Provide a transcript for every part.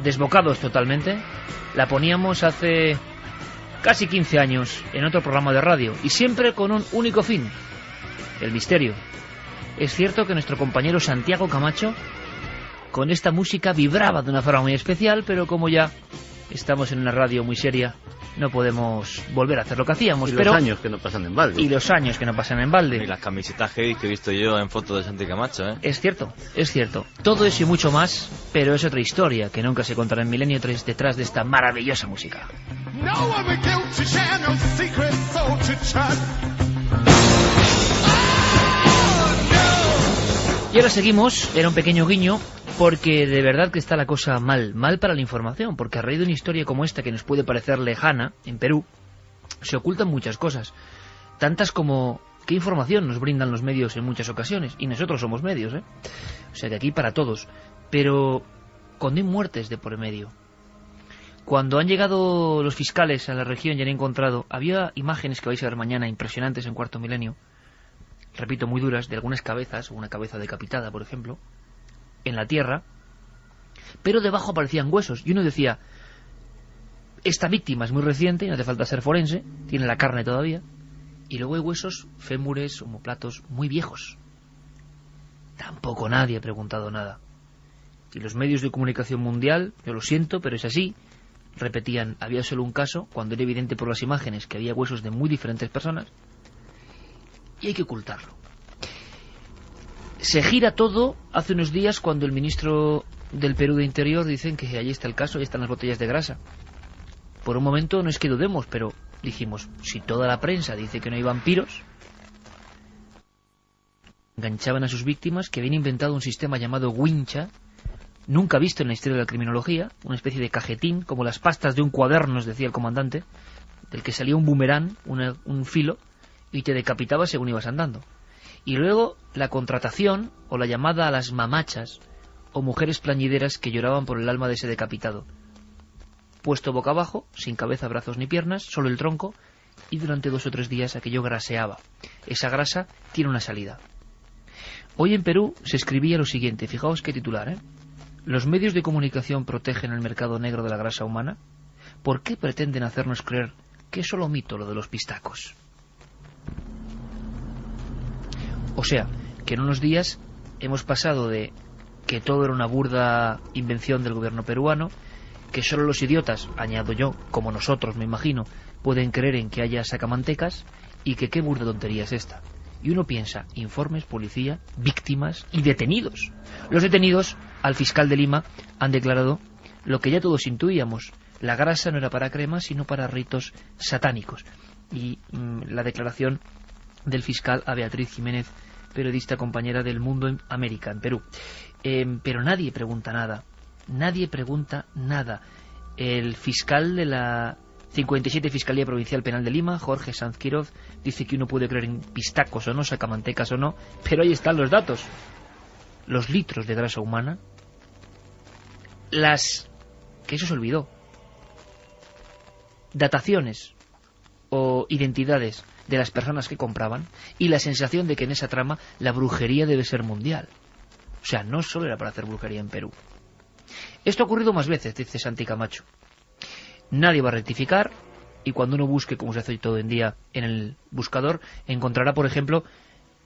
desbocados totalmente, la poníamos hace casi 15 años en otro programa de radio, y siempre con un único fin: el misterio. Es cierto que nuestro compañero Santiago Camacho con esta música vibraba de una forma muy especial, pero como ya estamos en una radio muy seria, no podemos volver a hacer lo que hacíamos. Y los años que no pasan en balde. Y los años que no pasan en balde. Y las camisetas heavy que he visto yo en fotos de Santi Camacho, ¿eh? Es cierto, es cierto. Todo eso y mucho más, pero es otra historia que nunca se contará en Milenio 3 detrás de esta maravillosa música. Y ahora seguimos, era un pequeño guiño, porque de verdad que está la cosa mal para la información, porque a raíz de una historia como esta que nos puede parecer lejana, en Perú, se ocultan muchas cosas, tantas como qué información nos brindan los medios en muchas ocasiones, y nosotros somos medios, ¿eh? O sea, de aquí para todos, pero cuando hay muertes de por medio, cuando han llegado los fiscales a la región y han encontrado, había imágenes que vais a ver mañana impresionantes en Cuarto Milenio, repito, muy duras, de algunas cabezas, una cabeza decapitada, por ejemplo, en la tierra, pero debajo aparecían huesos, y uno decía, esta víctima es muy reciente, no hace falta ser forense, tiene la carne todavía, y luego hay huesos, fémures, omóplatos, muy viejos. Tampoco nadie ha preguntado nada. Y los medios de comunicación mundial, yo lo siento, pero es así, repetían, había solo un caso, cuando era evidente por las imágenes que había huesos de muy diferentes personas, y hay que ocultarlo. Se gira todo hace unos días cuando el ministro del Perú de Interior dicen que allí está el caso, ahí están las botellas de grasa. Por un momento no es que dudemos, pero dijimos, si toda la prensa dice que no hay vampiros, enganchaban a sus víctimas, que habían inventado un sistema llamado wincha, nunca visto en la historia de la criminología, una especie de cajetín, como las pastas de un cuaderno, nos decía el comandante, del que salía un boomerang, un filo, y te decapitaba según ibas andando. Y luego la contratación o la llamada a las mamachas o mujeres plañideras que lloraban por el alma de ese decapitado, puesto boca abajo, sin cabeza, brazos ni piernas, solo el tronco, y durante 2 o 3 días aquello graseaba. Esa grasa tiene una salida. Hoy en Perú se escribía lo siguiente, fijaos qué titular, ¿eh? ¿Los medios de comunicación protegen el mercado negro de la grasa humana? ¿Por qué pretenden hacernos creer que es solo mito lo de los pistacos? O sea, que en unos días hemos pasado de que todo era una burda invención del gobierno peruano, que solo los idiotas, añado yo, como nosotros me imagino, pueden creer en que haya sacamantecas, y que qué burda tontería es esta. Y uno piensa, informes, policía, víctimas y detenidos. Los detenidos, al fiscal de Lima, han declarado lo que ya todos intuíamos: la grasa no era para crema, sino para ritos satánicos. Y la declaración del fiscal a Beatriz Jiménez, periodista compañera del Mundo en América, en Perú. Pero nadie pregunta nada. Nadie pregunta nada. El fiscal de la 57 Fiscalía Provincial Penal de Lima, Jorge Sanz Quiroz, dice que uno puede creer en pistacos o no, sacamantecas o no, pero ahí están los datos. Los litros de grasa humana, que eso se olvidó, dataciones o identidades de las personas que compraban, y la sensación de que en esa trama la brujería debe ser mundial. O sea, no solo era para hacer brujería en Perú. Esto ha ocurrido más veces, dice Santi Camacho. Nadie va a rectificar, y cuando uno busque, como se hace hoy todo en día en el buscador, encontrará, por ejemplo,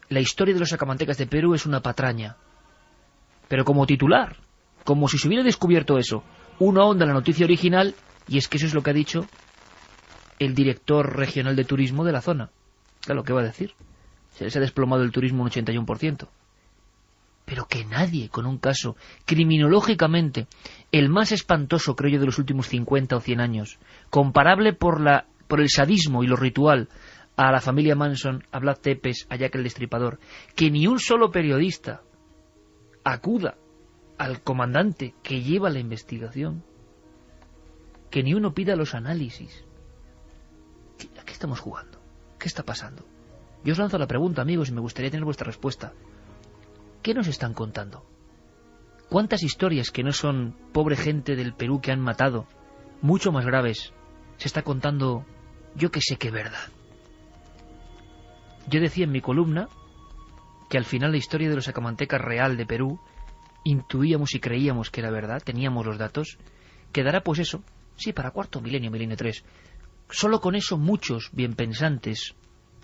la historia de los sacamantecas de Perú es una patraña. Pero como titular, como si se hubiera descubierto eso, uno ahonda en la noticia original, y es que eso es lo que ha dicho el director regional de turismo de la zona. Claro, ¿qué va a decir? Se les ha desplomado el turismo un 81%. Pero que nadie, con un caso criminológicamente el más espantoso, creo yo, de los últimos 50 o 100 años, comparable por el sadismo y lo ritual a la familia Manson, a Vlad Tepes, a Jack el Destripador, que ni un solo periodista acuda al comandante que lleva la investigación, que ni uno pida los análisis. ¿A qué estamos jugando? ¿Qué está pasando? Yo os lanzo la pregunta, amigos, y me gustaría tener vuestra respuesta. ¿Qué nos están contando? ¿Cuántas historias que no son pobre gente del Perú que han matado, mucho más graves, se está contando, yo que sé qué verdad? Yo decía en mi columna que al final la historia de los sacamantecas real de Perú intuíamos y creíamos que era verdad, teníamos los datos, quedará pues eso, sí, para cuarto milenio, milenio 3. Solo con eso muchos bienpensantes,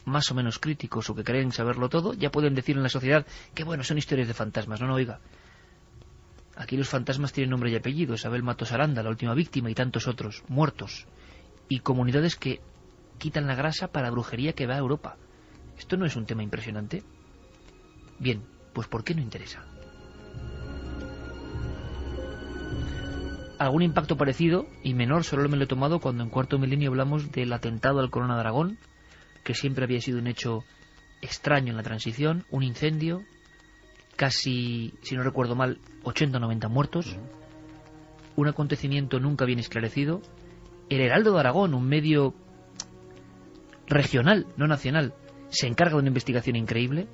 más o menos críticos o que creen saberlo todo, ya pueden decir en la sociedad que bueno, son historias de fantasmas. No, oiga. Aquí los fantasmas tienen nombre y apellido. Isabel Matos Aranda, la última víctima, y tantos otros, muertos. Y comunidades que quitan la grasa para brujería que va a Europa. ¿Esto no es un tema impresionante? Bien, pues ¿por qué no interesa? Algún impacto parecido, y menor, solo me lo he tomado cuando en Cuarto Milenio hablamos del atentado al Corona de Aragón, que siempre había sido un hecho extraño en la transición, un incendio, casi, si no recuerdo mal, 80 o 90 muertos, un acontecimiento nunca bien esclarecido. El Heraldo de Aragón, un medio regional, no nacional, se encarga de una investigación increíble,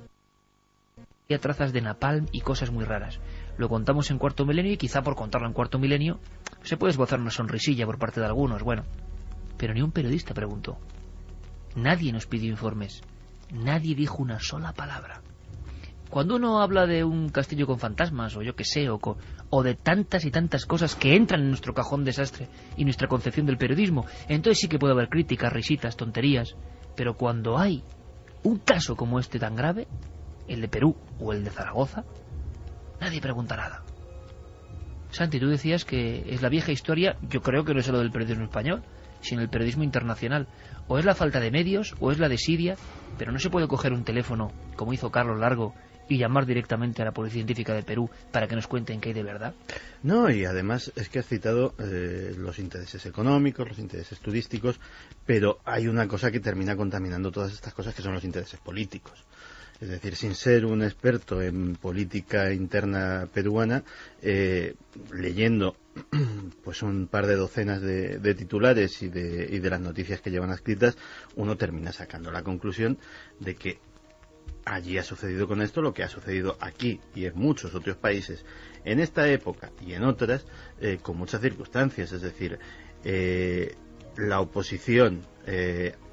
y trazas de napalm y cosas muy raras. Lo contamos en Cuarto Milenio y quizá por contarlo en Cuarto Milenio se puede esbozar una sonrisilla por parte de algunos, bueno, pero ni un periodista preguntó. Nadie nos pidió informes, nadie dijo una sola palabra. Cuando uno habla de un castillo con fantasmas, o yo qué sé, o de tantas y tantas cosas que entran en nuestro cajón desastre y nuestra concepción del periodismo, entonces sí que puede haber críticas, risitas, tonterías, pero cuando hay un caso como este tan grave, el de Perú o el de Zaragoza, nadie pregunta nada. Santi, tú decías que es la vieja historia, yo creo que no es solo del periodismo español, sino el periodismo internacional. O es la falta de medios, o es la desidia, pero no se puede coger un teléfono, como hizo Carlos Largo, y llamar directamente a la Policía Científica de Perú para que nos cuenten qué hay de verdad. No, y además es que has citado los intereses económicos, los intereses turísticos, pero hay una cosa que termina contaminando todas estas cosas, que son los intereses políticos. Es decir, sin ser un experto en política interna peruana, leyendo pues un par de docenas de titulares y de las noticias que llevan escritas, uno termina sacando la conclusión de que allí ha sucedido con esto lo que ha sucedido aquí y en muchos otros países, en esta época y en otras, con muchas circunstancias. Es decir, la oposición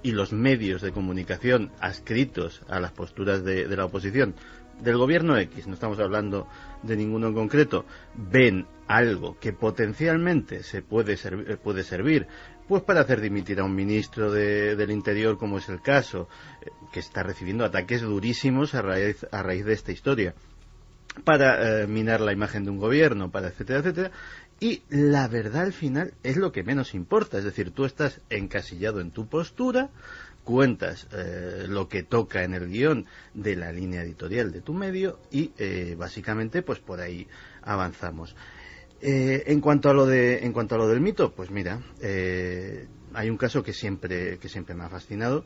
y los medios de comunicación adscritos a las posturas de la oposición del gobierno X, no estamos hablando de ninguno en concreto, ven algo que potencialmente se puede servir pues para hacer dimitir a un ministro del Interior, como es el caso, que está recibiendo ataques durísimos a raíz de esta historia, para minar la imagen de un gobierno, para etcétera, etcétera. Y la verdad al final es lo que menos importa. Es decir, tú estás encasillado en tu postura, cuentas lo que toca en el guión de la línea editorial de tu medio y básicamente pues por ahí avanzamos. En cuanto a lo del mito, pues mira, hay un caso que siempre me ha fascinado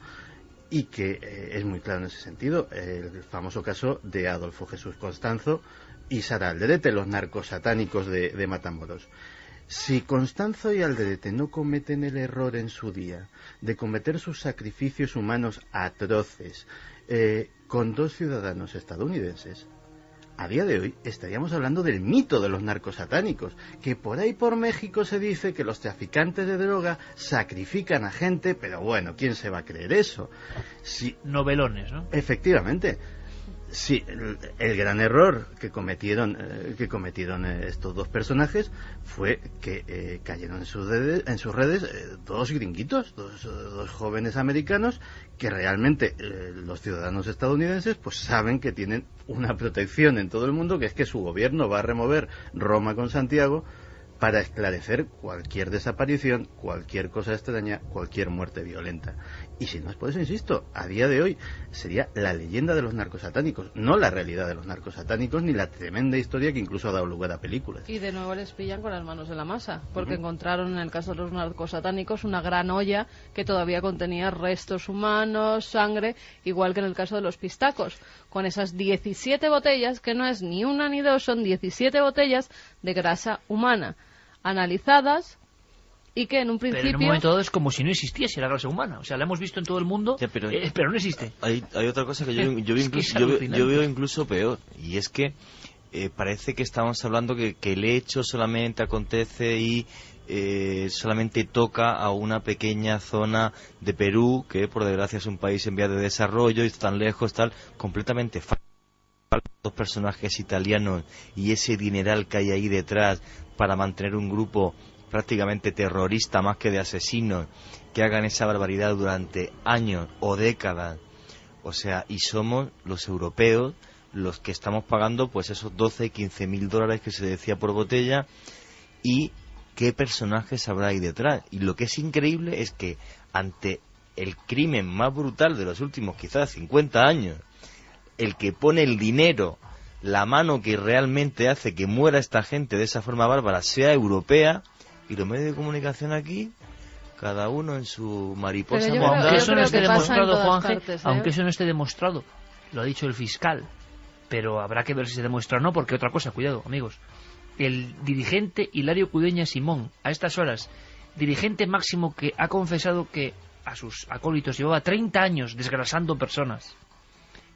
y que es muy claro en ese sentido, el famoso caso de Adolfo Jesús Constanzo y Sara Alderete, los narcosatánicos de Matamoros. Si Constanzo y Alderete no cometen el error en su día de cometer sus sacrificios humanos atroces con dos ciudadanos estadounidenses, a día de hoy estaríamos hablando del mito de los narcosatánicos, que por ahí por México se dice que los traficantes de droga sacrifican a gente, pero bueno, ¿quién se va a creer eso? Si, novelones, ¿no? Efectivamente. Sí, el gran error que cometieron estos dos personajes fue que cayeron en sus redes dos gringuitos, dos jóvenes americanos que realmente los ciudadanos estadounidenses pues saben que tienen una protección en todo el mundo, que es que su gobierno va a remover Roma con Santiago para esclarecer cualquier desaparición, cualquier cosa extraña, cualquier muerte violenta. Y si no es por eso, insisto, a día de hoy sería la leyenda de los narcosatánicos, no la realidad de los narcosatánicos, ni la tremenda historia que incluso ha dado lugar a películas. Y de nuevo les pillan con las manos en la masa, porque encontraron en el caso de los narcosatánicos una gran olla que todavía contenía restos humanos, sangre, igual que en el caso de los pistacos, con esas 17 botellas, que no es ni una ni dos, son 17 botellas de grasa humana, analizadas, y que en un principio... Pero en un momento dado es como si no existiese la grasa humana. O sea, la hemos visto en todo el mundo, ya, pero no existe. Hay otra cosa que yo veo incluso peor, y es que parece que estamos hablando que el hecho solamente acontece y solamente toca a una pequeña zona de Perú, que por desgracia es un país en vías de desarrollo y está tan lejos, tal, completamente falso. Dos personajes italianos y ese dineral que hay ahí detrás para mantener un grupo prácticamente terrorista más que de asesinos, que hagan esa barbaridad durante años o décadas. O sea, y somos los europeos los que estamos pagando pues esos 12, 15 mil dólares que se decía por botella. Y qué personajes habrá ahí detrás. Y lo que es increíble es que ante el crimen más brutal de los últimos quizás 50 años, el que pone el dinero, la mano que realmente hace que muera esta gente de esa forma bárbara, sea europea, y los medios de comunicación aquí, cada uno en su mariposa. Aunque eso no esté demostrado, Juanje, partes, aunque eso no esté demostrado, lo ha dicho el fiscal, pero habrá que ver si se demuestra o no, porque otra cosa, cuidado, amigos, el dirigente Hilario Cudeña Simón, a estas horas, dirigente máximo que ha confesado que a sus acólitos llevaba 30 años desgrasando personas,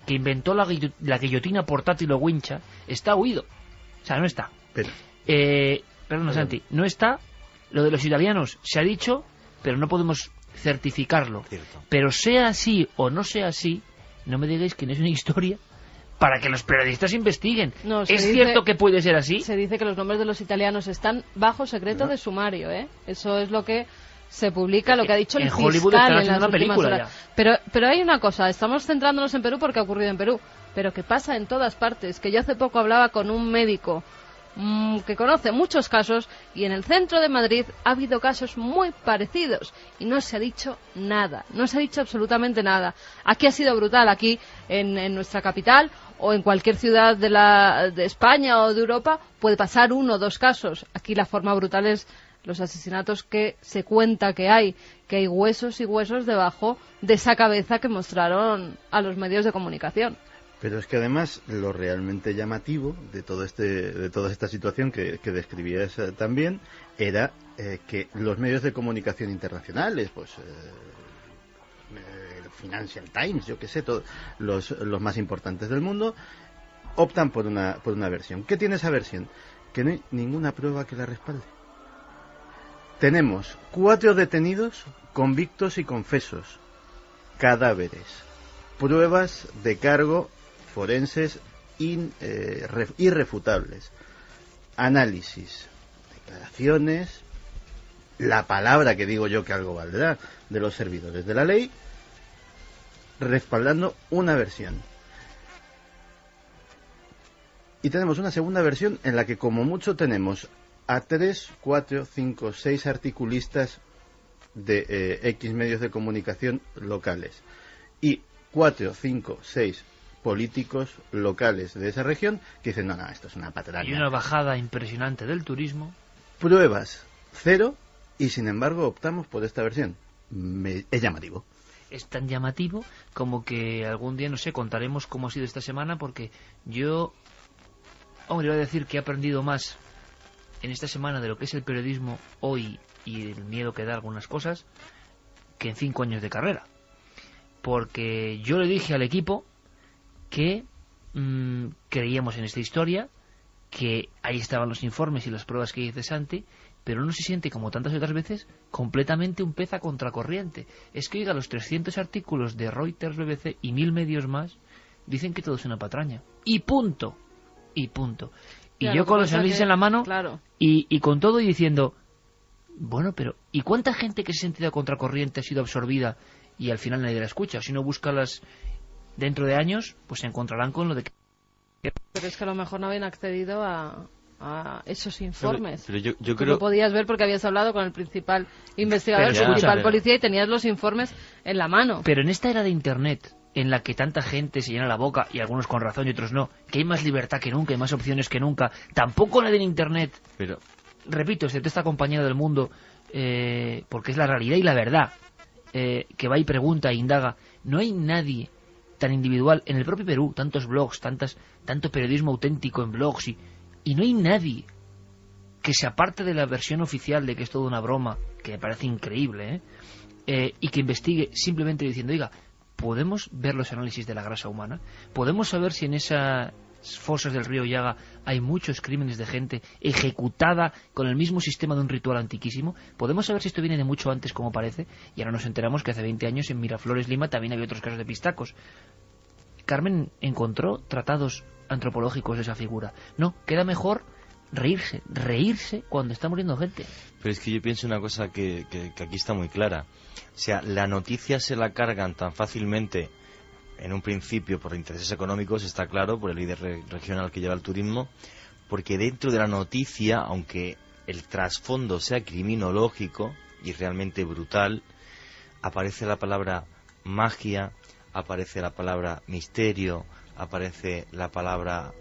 que inventó la guillotina portátil o wincha, está huido. O sea, no está. Perdona, Santi, no está. Lo de los italianos se ha dicho, pero no podemos certificarlo. Cierto. Pero sea así o no sea así, no me digáis que no es una historia para que los periodistas investiguen. No, ¿Es cierto que puede ser así? Se dice que los nombres de los italianos están bajo secreto de sumario, ¿eh? Eso es lo que se publica, lo que ha dicho el fiscal Hollywood están en haciendo las una últimas película horas. Pero hay una cosa, estamos centrándonos en Perú porque ha ocurrido en Perú, pero que pasa en todas partes. Que yo hace poco hablaba con un médico que conoce muchos casos, y en el centro de Madrid ha habido casos muy parecidos y no se ha dicho nada, no se ha dicho absolutamente nada. Aquí ha sido brutal, aquí en nuestra capital o en cualquier ciudad de España o de Europa puede pasar 1 o 2 casos. Aquí la forma brutal es los asesinatos que se cuenta que hay huesos y huesos debajo de esa cabeza que mostraron a los medios de comunicación. Pero es que además lo realmente llamativo de toda esta situación que describías también era que los medios de comunicación internacionales, pues el Financial Times, yo qué sé, los más importantes del mundo, optan por una versión. ¿Qué tiene esa versión? Que no hay ninguna prueba que la respalde. Tenemos 4 detenidos convictos y confesos, cadáveres, pruebas de cargo forenses irrefutables, análisis, declaraciones, la palabra que digo yo que algo valdrá de los servidores de la ley, respaldando una versión. Y tenemos una segunda versión en la que como mucho tenemos a 3, 4, 5, 6 articulistas de X medios de comunicación locales y 4, 5, 6 políticos locales de esa región que dicen, no, esto es una patraña. Y una bajada impresionante del turismo. Pruebas 0 y sin embargo optamos por esta versión. Es llamativo. Es tan llamativo como que algún día, no sé, contaremos cómo ha sido esta semana, porque yo, iba a decir que he aprendido más en esta semana de lo que es el periodismo hoy y el miedo que da algunas cosas que en 5 años de carrera. Porque yo le dije al equipo que creíamos en esta historia, que ahí estaban los informes y las pruebas que dice Santi, pero uno se siente, como tantas otras veces, completamente un pez a contracorriente. Es que, oiga, los 300 artículos de Reuters, BBC y 1000 medios más dicen que todo es una patraña. Y punto. Y claro, yo con los análisis en la mano, claro, y con todo y diciendo, bueno, pero ¿y cuánta gente que se ha sentido a contracorriente ha sido absorbida y al final nadie la escucha? Si uno busca las dentro de años, pues se encontrarán con lo de que... Pero es que a lo mejor no habían accedido a esos informes. Pero yo Tú creo... lo podías ver porque habías hablado con el principal investigador, el principal policía, y tenías los informes en la mano. Pero en esta era de Internet, en la que tanta gente se llena la boca, y algunos con razón y otros no, que hay más libertad que nunca, hay más opciones que nunca, tampoco nadie en Internet, pero repito, excepto esta compañía del mundo, porque es la realidad y la verdad, que va y pregunta e indaga, no hay nadie tan individual en el propio Perú, tantos blogs, tanto periodismo auténtico en blogs, y no hay nadie que se aparte de la versión oficial de que es toda una broma, que me parece increíble, y que investigue simplemente diciendo, oiga, ¿podemos ver los análisis de la grasa humana? ¿Podemos saber si en esas fosas del río Llaga hay muchos crímenes de gente ejecutada con el mismo sistema de un ritual antiquísimo? ¿Podemos saber si esto viene de mucho antes, como parece? Y ahora nos enteramos que hace 20 años en Miraflores, Lima, también había otros casos de pistacos. Carmen encontró tratados antropológicos de esa figura. No, queda mejor reírse cuando está muriendo gente. Pero es que yo pienso una cosa que aquí está muy clara. O sea, la noticia se la cargan tan fácilmente, en un principio por intereses económicos, está claro, por el líder regional que lleva el turismo, porque dentro de la noticia, aunque el trasfondo sea criminológico y realmente brutal, aparece la palabra magia, aparece la palabra misterio, aparece la palabra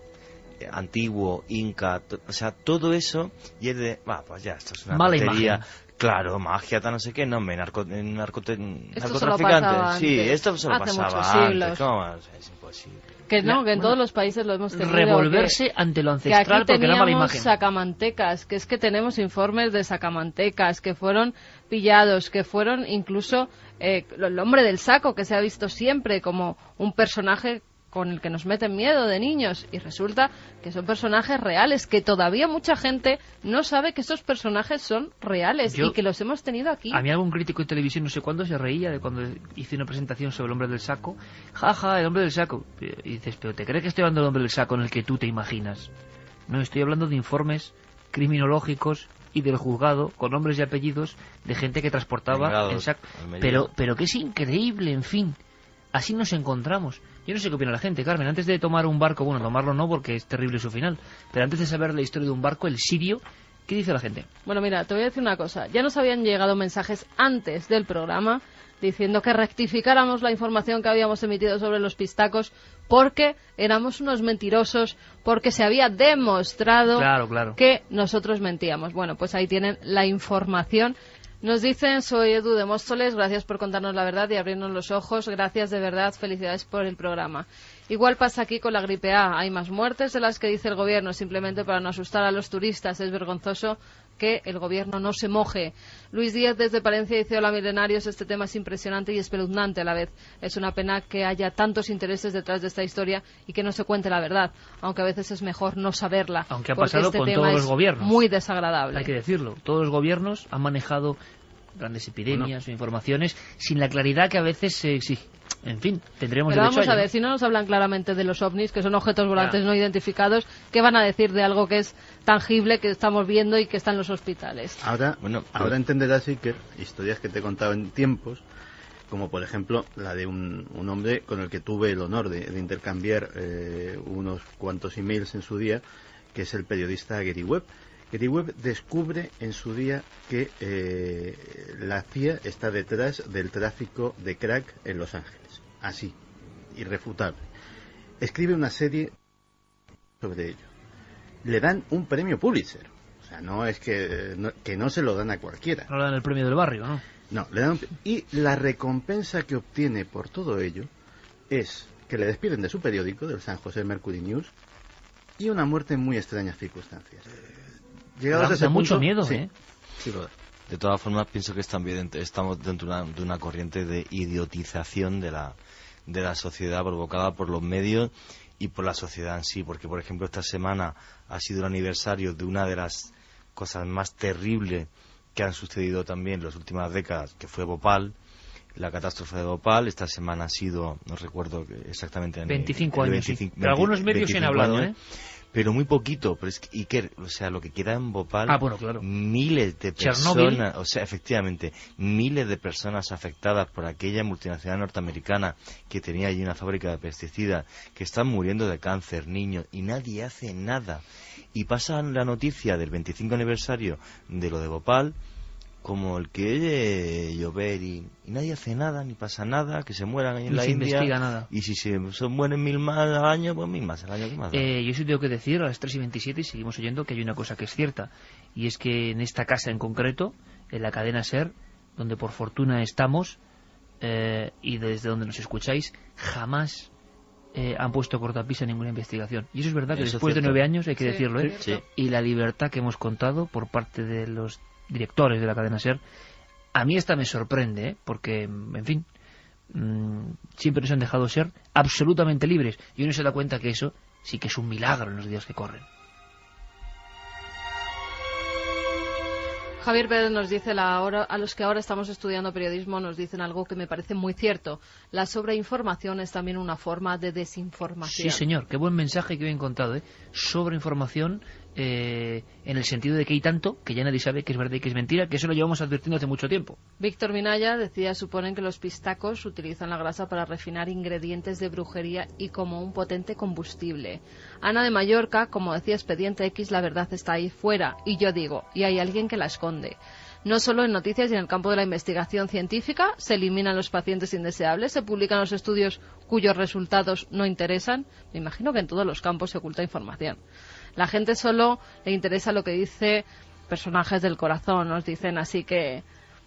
antiguo, inca, o sea, todo eso, y es de, pues ya, esto es una tontería. Claro, magia, no sé qué, no, narcotraficante. Sí, esto solo pasaba antes. ¿Cómo? Es imposible. Que no, que en todos los países lo hemos tenido. Revolverse ante lo ancestral porque era mala imagen. Sacamantecas, que es que tenemos informes de sacamantecas que fueron pillados, que fueron incluso el hombre del saco, que se ha visto siempre como un personaje con el que nos meten miedo de niños, y resulta que son personajes reales, que todavía mucha gente no sabe que estos personajes son reales y que los hemos tenido aquí. A mí algún crítico de televisión, no sé cuándo, se reía de cuando hice una presentación sobre el hombre del saco. Jaja, el hombre del saco. Y dices, pero ¿te crees que estoy hablando del hombre del saco en el que tú te imaginas? No, estoy hablando de informes criminológicos y del juzgado con nombres y apellidos de gente que transportaba el saco. Pero que es increíble, en fin. Así nos encontramos. Yo no sé qué opina la gente, Carmen. Antes de tomar un barco, bueno, tomarlo no porque es terrible su final, pero antes de saber la historia de un barco, el sirio, ¿qué dice la gente? Bueno, mira, te voy a decir una cosa. Ya nos habían llegado mensajes antes del programa diciendo que rectificáramos la información que habíamos emitido sobre los pistacos porque éramos unos mentirosos, porque se había demostrado que nosotros mentíamos. Bueno, pues ahí tienen la información. Nos dicen, soy Edu de Móstoles, gracias por contarnos la verdad y abrirnos los ojos, gracias de verdad, felicidades por el programa. Igual pasa aquí con la gripe A, hay más muertes de las que dice el gobierno, simplemente para no asustar a los turistas, es vergonzoso que el gobierno no se moje. Luis Díaz desde Palencia dice, hola milenarios, este tema es impresionante y espeluznante a la vez. Es una pena que haya tantos intereses detrás de esta historia y que no se cuente la verdad, aunque a veces es mejor no saberla. Aunque ha pasado con todos los gobiernos. Muy desagradable. Hay que decirlo, todos los gobiernos han manejado grandes epidemias o informaciones sin la claridad que a veces se exige. En fin, tendremos Pero derecho vamos a ver, si no nos hablan claramente de los ovnis, que son objetos volantes no identificados, ¿qué van a decir de algo que es tangible, que estamos viendo y que está en los hospitales? Ahora entenderás, Iker, historias que te he contado en tiempos, como por ejemplo la de un hombre con el que tuve el honor de intercambiar unos cuantos emails en su día, que es el periodista Gary Webb. Gary Webb descubre en su día que la CIA está detrás del tráfico de crack en Los Ángeles. Así, irrefutable. Escribe una serie sobre ello. Le dan un premio Pulitzer. O sea, no es que no se lo dan a cualquiera. No le dan el premio del barrio, ¿no? No, le dan y la recompensa que obtiene por todo ello es que le despiden de su periódico, del San José Mercury News, y una muerte en muy extrañas circunstancias. Llegados a ese punto, mucho miedo, sí, sí lo da. De todas formas, pienso que estamos dentro de una corriente de idiotización de la sociedad provocada por los medios y por la sociedad en sí. Porque, por ejemplo, esta semana ha sido el aniversario de una de las cosas más terribles que han sucedido también en las últimas décadas, que fue Bhopal, la catástrofe de Bhopal. Esta semana ha sido, no recuerdo exactamente... 25 años, sí. Pero algunos medios se han hablado, años, pero muy poquito. Pero es que, Iker, o sea, lo que queda en Bhopal, bueno, claro, miles de personas, o sea, efectivamente, miles de personas afectadas por aquella multinacional norteamericana que tenía allí una fábrica de pesticidas, que están muriendo de cáncer, niños, y nadie hace nada. Y pasan la noticia del 25 aniversario de lo de Bhopal como el que llover y nadie hace nada, ni pasa nada, que se mueran ahí en la India. Investiga nada. Y si se mueren 1000 más al año, pues 1000 más al año. Más yo sí tengo que decir, a las 3:27, y seguimos oyendo, que hay una cosa que es cierta, y es que en esta casa en concreto, en la cadena SER, donde por fortuna estamos, y desde donde nos escucháis, jamás han puesto cortapisa en ninguna investigación. Y eso es verdad, que eso después de 9 años, hay que decirlo, sí. Y la libertad que hemos contado por parte de los directores de la cadena SER, a mí esta me sorprende, porque, en fin, siempre nos han dejado ser absolutamente libres, y uno se da cuenta que eso sí que es un milagro en los días que corren. Javier Pérez nos dice, a los que ahora estamos estudiando periodismo nos dicen algo que me parece muy cierto: la sobreinformación es también una forma de desinformación. Sí, señor, qué buen mensaje que bien contado, Sobreinformación en el sentido de que hay tanto que ya nadie sabe que es verdad y que es mentira, que eso lo llevamos advirtiendo hace mucho tiempo. Víctor Minaya decía, suponen que los pistacos utilizan la grasa para refinar ingredientes de brujería y como un potente combustible. Ana de Mallorca, como decía Expediente X, la verdad está ahí fuera, y yo digo, y hay alguien que la esconde. No solo en noticias y en el campo de la investigación científica, se eliminan los pacientes indeseables, se publican los estudios cuyos resultados no interesan. Me imagino que en todos los campos se oculta información. La gente solo le interesa lo que dice personajes del corazón, nos dicen, así que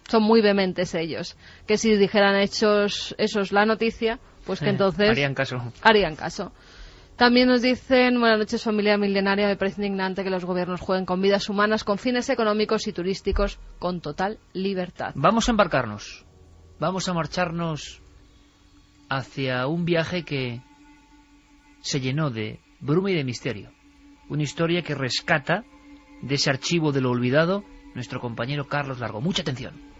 son muy vehementes ellos. Que si dijeran esos la noticia, pues que entonces harían caso. También nos dicen, buenas noches familia milenaria, me parece indignante que los gobiernos jueguen con vidas humanas, con fines económicos y turísticos, con total libertad. Vamos a embarcarnos, vamos a marcharnos hacia un viaje que se llenó de bruma y de misterio. Una historia que rescata de ese archivo de lo olvidado nuestro compañero Carlos Largo. Mucha atención.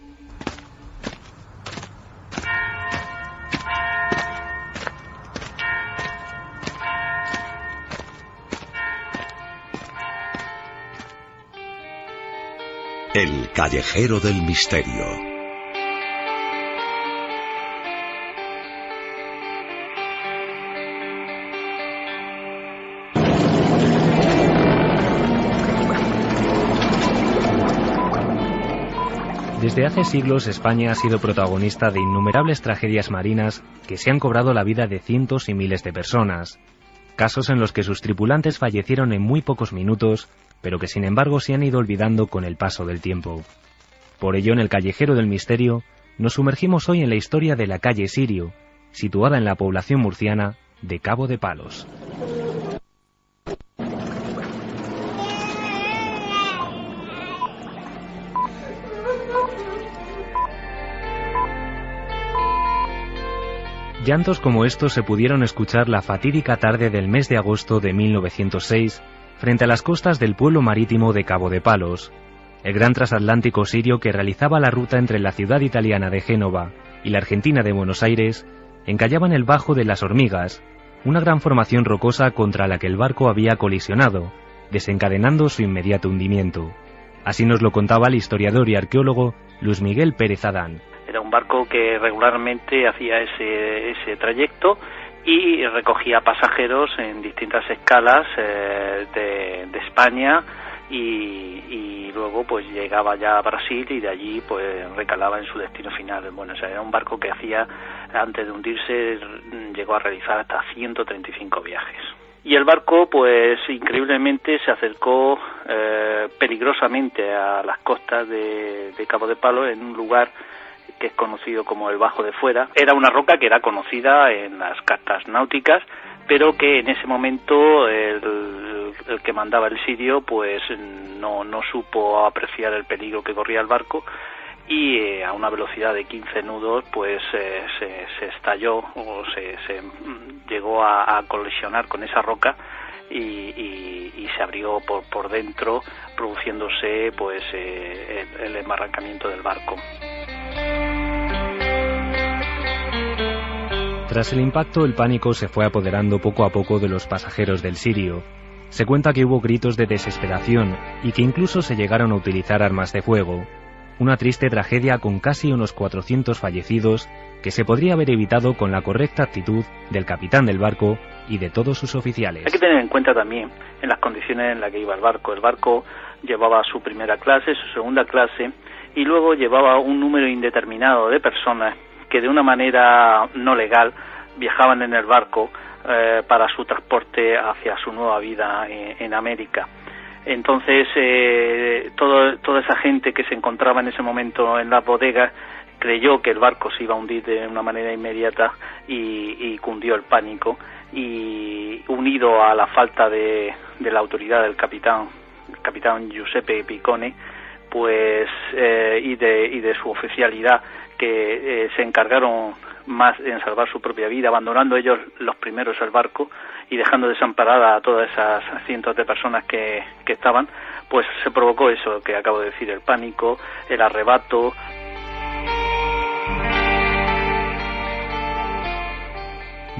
El callejero del misterio. Desde hace siglos España ha sido protagonista de innumerables tragedias marinas que se han cobrado la vida de cientos y miles de personas. Casos en los que sus tripulantes fallecieron en muy pocos minutos, pero que sin embargo se han ido olvidando con el paso del tiempo. Por ello, en el Callejero del Misterio, nos sumergimos hoy en la historia de la calle Sirio, situada en la población murciana de Cabo de Palos. Llantos como estos se pudieron escuchar la fatídica tarde del mes de agosto de 1906, frente a las costas del pueblo marítimo de Cabo de Palos. El gran transatlántico sirio que realizaba la ruta entre la ciudad italiana de Génova y la argentina de Buenos Aires encallaba en el Bajo de las Hormigas, una gran formación rocosa contra la que el barco había colisionado, desencadenando su inmediato hundimiento. Así nos lo contaba el historiador y arqueólogo Luis Miguel Pérez Adán. Era un barco que regularmente hacía ese trayecto y recogía pasajeros en distintas escalas de España y luego pues llegaba ya a Brasil y de allí pues recalaba en su destino final. Bueno, o sea, era un barco que hacía, antes de hundirse, llegó a realizar hasta 135 viajes. Y el barco, pues increíblemente, se acercó peligrosamente a las costas de Cabo de Palos, en un lugar que es conocido como el Bajo de Fuera. Era una roca que era conocida en las cartas náuticas, pero que en ese momento el que mandaba el sirio pues no supo apreciar el peligro que corría el barco y a una velocidad de 15 nudos pues se estalló o se llegó a colisionar con esa roca y se abrió por dentro, produciéndose pues el embarrancamiento del barco. Tras el impacto, el pánico se fue apoderando poco a poco de los pasajeros del Sirio. Se cuenta que hubo gritos de desesperación y que incluso se llegaron a utilizar armas de fuego. Una triste tragedia con casi unos 400 fallecidos que se podría haber evitado con la correcta actitud del capitán del barco y de todos sus oficiales. Hay que tener en cuenta también en las condiciones en las que iba el barco. El barco llevaba su primera clase, su segunda clase y luego llevaba un número indeterminado de personas que de una manera no legal viajaban en el barco para su transporte hacia su nueva vida en América. Entonces, toda esa gente que se encontraba en ese momento en las bodegas creyó que el barco se iba a hundir de una manera inmediata y cundió el pánico. Y unido a la falta de la autoridad del capitán Giuseppe Piccone, pues y de su oficialidad, que se encargaron más en salvar su propia vida, abandonando ellos los primeros el barco y dejando desamparada a todas esas cientos de personas que estaban, pues se provocó eso que acabo de decir, el pánico, el arrebato.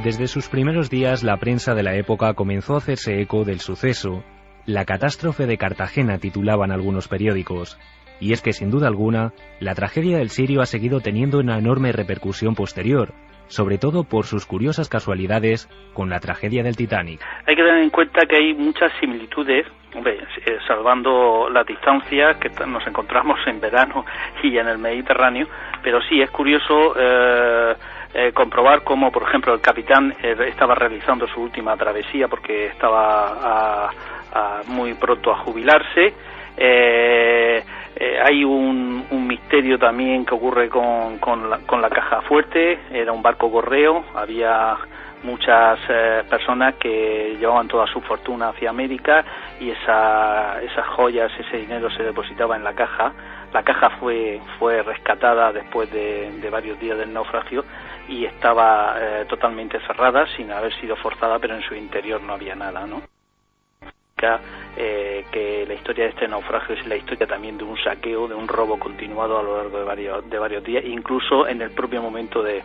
Desde sus primeros días, la prensa de la época comenzó a hacerse eco del suceso, la catástrofe de Cartagena, titulaban algunos periódicos. Y es que, sin duda alguna, la tragedia del Sirio ha seguido teniendo una enorme repercusión posterior, sobre todo por sus curiosas casualidades con la tragedia del Titanic. Hay que tener en cuenta que hay muchas similitudes, salvando las distancias, que nos encontramos en verano y en el Mediterráneo, pero sí es curioso comprobar cómo, por ejemplo, el capitán estaba realizando su última travesía porque estaba muy pronto a jubilarse. Hay un misterio también que ocurre con la caja fuerte. Era un barco correo, había muchas personas que llevaban toda su fortuna hacia América y esas joyas, ese dinero se depositaba en la caja. La caja fue rescatada después de varios días del naufragio y estaba totalmente cerrada, sin haber sido forzada, pero en su interior no había nada, ¿no? Que la historia de este naufragio es la historia también de un saqueo, de un robo continuado a lo largo de varios días, incluso en el propio momento de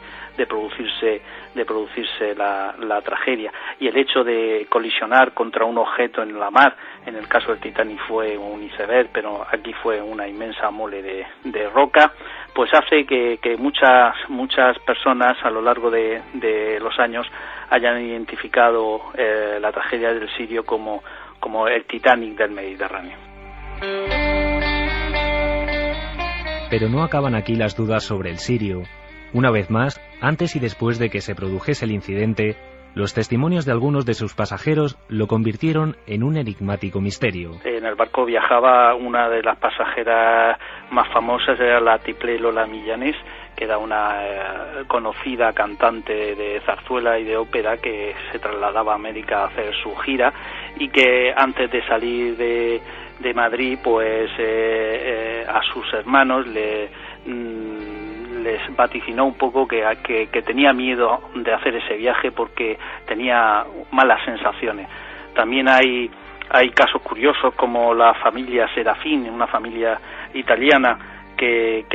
producirse la tragedia. Y el hecho de colisionar contra un objeto en la mar, en el caso del Titanic fue un iceberg, pero aquí fue una inmensa mole de roca, pues hace que muchas personas a lo largo de los años hayan identificado la tragedia del Sirio como el Titanic del Mediterráneo. Pero no acaban aquí las dudas sobre el Sirio. Una vez más, antes y después de que se produjese el incidente, los testimonios de algunos de sus pasajeros lo convirtieron en un enigmático misterio. En el barco viajaba una de las pasajeras más famosas, era la Tiplé Lola Millanes, que era una conocida cantante de zarzuela y de ópera que se trasladaba a América a hacer su gira y que antes de salir de Madrid, pues a sus hermanos les vaticinó un poco que tenía miedo de hacer ese viaje porque tenía malas sensaciones. También hay casos curiosos como la familia Serafín, una familia italiana que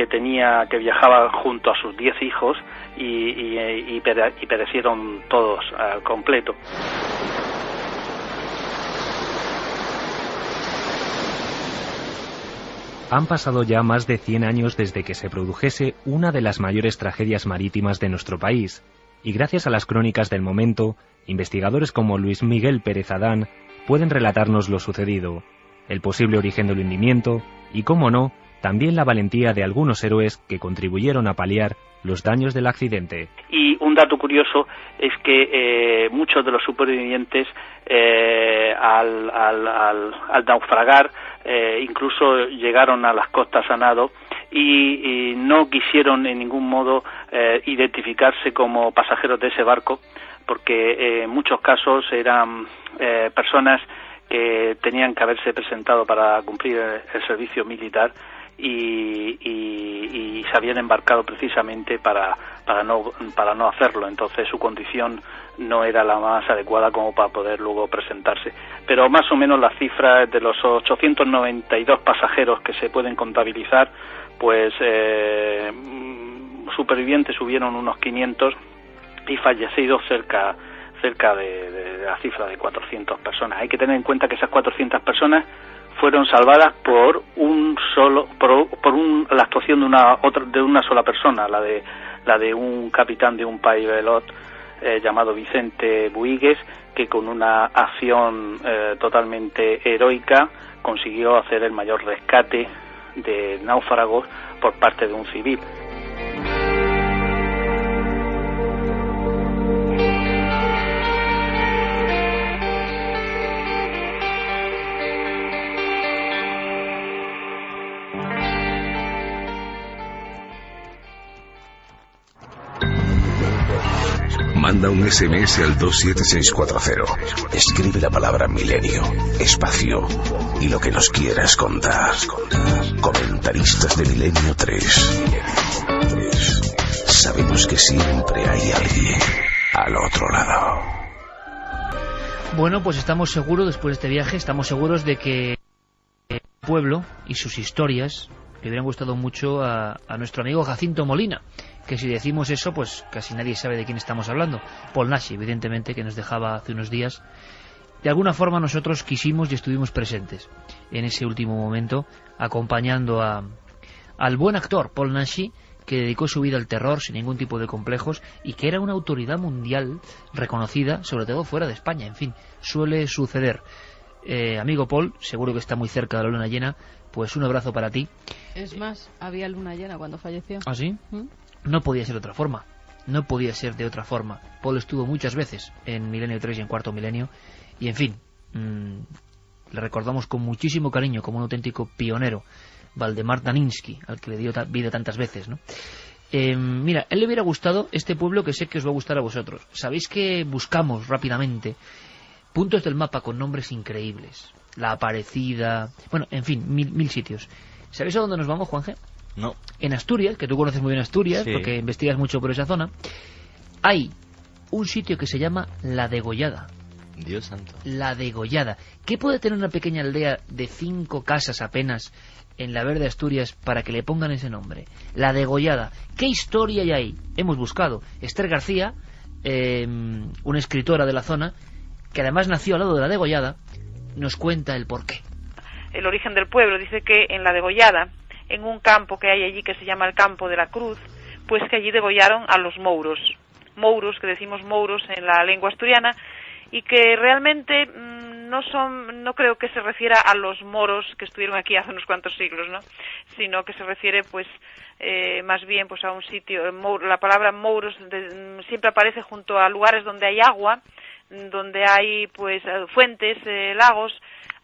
viajaba junto a sus 10 hijos y perecieron todos al completo. Han pasado ya más de 100 años desde que se produjese una de las mayores tragedias marítimas de nuestro país, y gracias a las crónicas del momento, investigadores como Luis Miguel Pérez Adán pueden relatarnos lo sucedido, el posible origen del hundimiento y, cómo no, también la valentía de algunos héroes que contribuyeron a paliar los daños del accidente. Y un dato curioso es que muchos de los supervivientes al naufragar incluso llegaron a las costas a nado y no quisieron en ningún modo identificarse como pasajeros de ese barco, porque en muchos casos eran personas que tenían que haberse presentado para cumplir el servicio militar y se habían embarcado precisamente para no hacerlo. Entonces su condición no era la más adecuada como para poder luego presentarse. Pero más o menos las cifras de los 892 pasajeros que se pueden contabilizar, pues supervivientes hubieron unos 500 y fallecidos cerca de la cifra de 400 personas. Hay que tener en cuenta que esas 400 personas fueron salvadas por la actuación de una sola persona, la de un capitán de un pilot llamado Vicente Buigues, que con una acción totalmente heroica consiguió hacer el mayor rescate de náufragos por parte de un civil. Manda un SMS al 27640. Escribe la palabra milenio, espacio y lo que nos quieras contar. Comentaristas de Milenio 3. Sabemos que siempre hay alguien al otro lado. Bueno, pues estamos seguros, después de este viaje, estamos seguros de que el pueblo y sus historias le hubieran gustado mucho a nuestro amigo Jacinto Molina, que si decimos eso, pues casi nadie sabe de quién estamos hablando. Paul Nash, evidentemente, que nos dejaba hace unos días. de alguna forma nosotros quisimos y estuvimos presentes en ese último momento, acompañando al buen actor Paul Naschy, que dedicó su vida al terror sin ningún tipo de complejos y que era una autoridad mundial reconocida, sobre todo fuera de España. En fin, suele suceder. Amigo Paul, seguro que está muy cerca de la luna llena, pues un abrazo para ti. Es más, había luna llena cuando falleció. ¿Ah, sí? No podía ser de otra forma. No podía ser de otra forma. Paul estuvo muchas veces en Milenio 3 y en Cuarto Milenio. Y en fin, le recordamos con muchísimo cariño como un auténtico pionero, Waldemar Daninsky, al que le dio vida tantas veces, ¿no? Mira, él le hubiera gustado este pueblo que sé que os va a gustar a vosotros. Sabéis que buscamos rápidamente puntos del mapa con nombres increíbles. La Aparecida... Bueno, en fin, mil sitios. ¿Sabéis a dónde nos vamos, Juanje? No. En Asturias, que tú conoces muy bien Asturias, sí, porque investigas mucho por esa zona, hay un sitio que se llama La Degollada. Dios santo. La Degollada. ¿Qué puede tener una pequeña aldea de 5 casas apenas en la verde Asturias para que le pongan ese nombre? La Degollada. ¿Qué historia hay ahí? Hemos buscado. Esther García, una escritora de la zona, que además nació al lado de La Degollada, nos cuenta el porqué. El origen del pueblo dice que en La Degollada, en un campo que hay allí que se llama el Campo de la Cruz, pues que allí degollaron a los mouros. Mouros, que decimos mouros en la lengua asturiana, y que realmente no creo que se refiera a los moros que estuvieron aquí hace unos cuantos siglos, ¿no? Sino que se refiere pues más bien pues a un sitio. La palabra mouros siempre aparece junto a lugares donde hay agua, donde hay pues fuentes, lagos.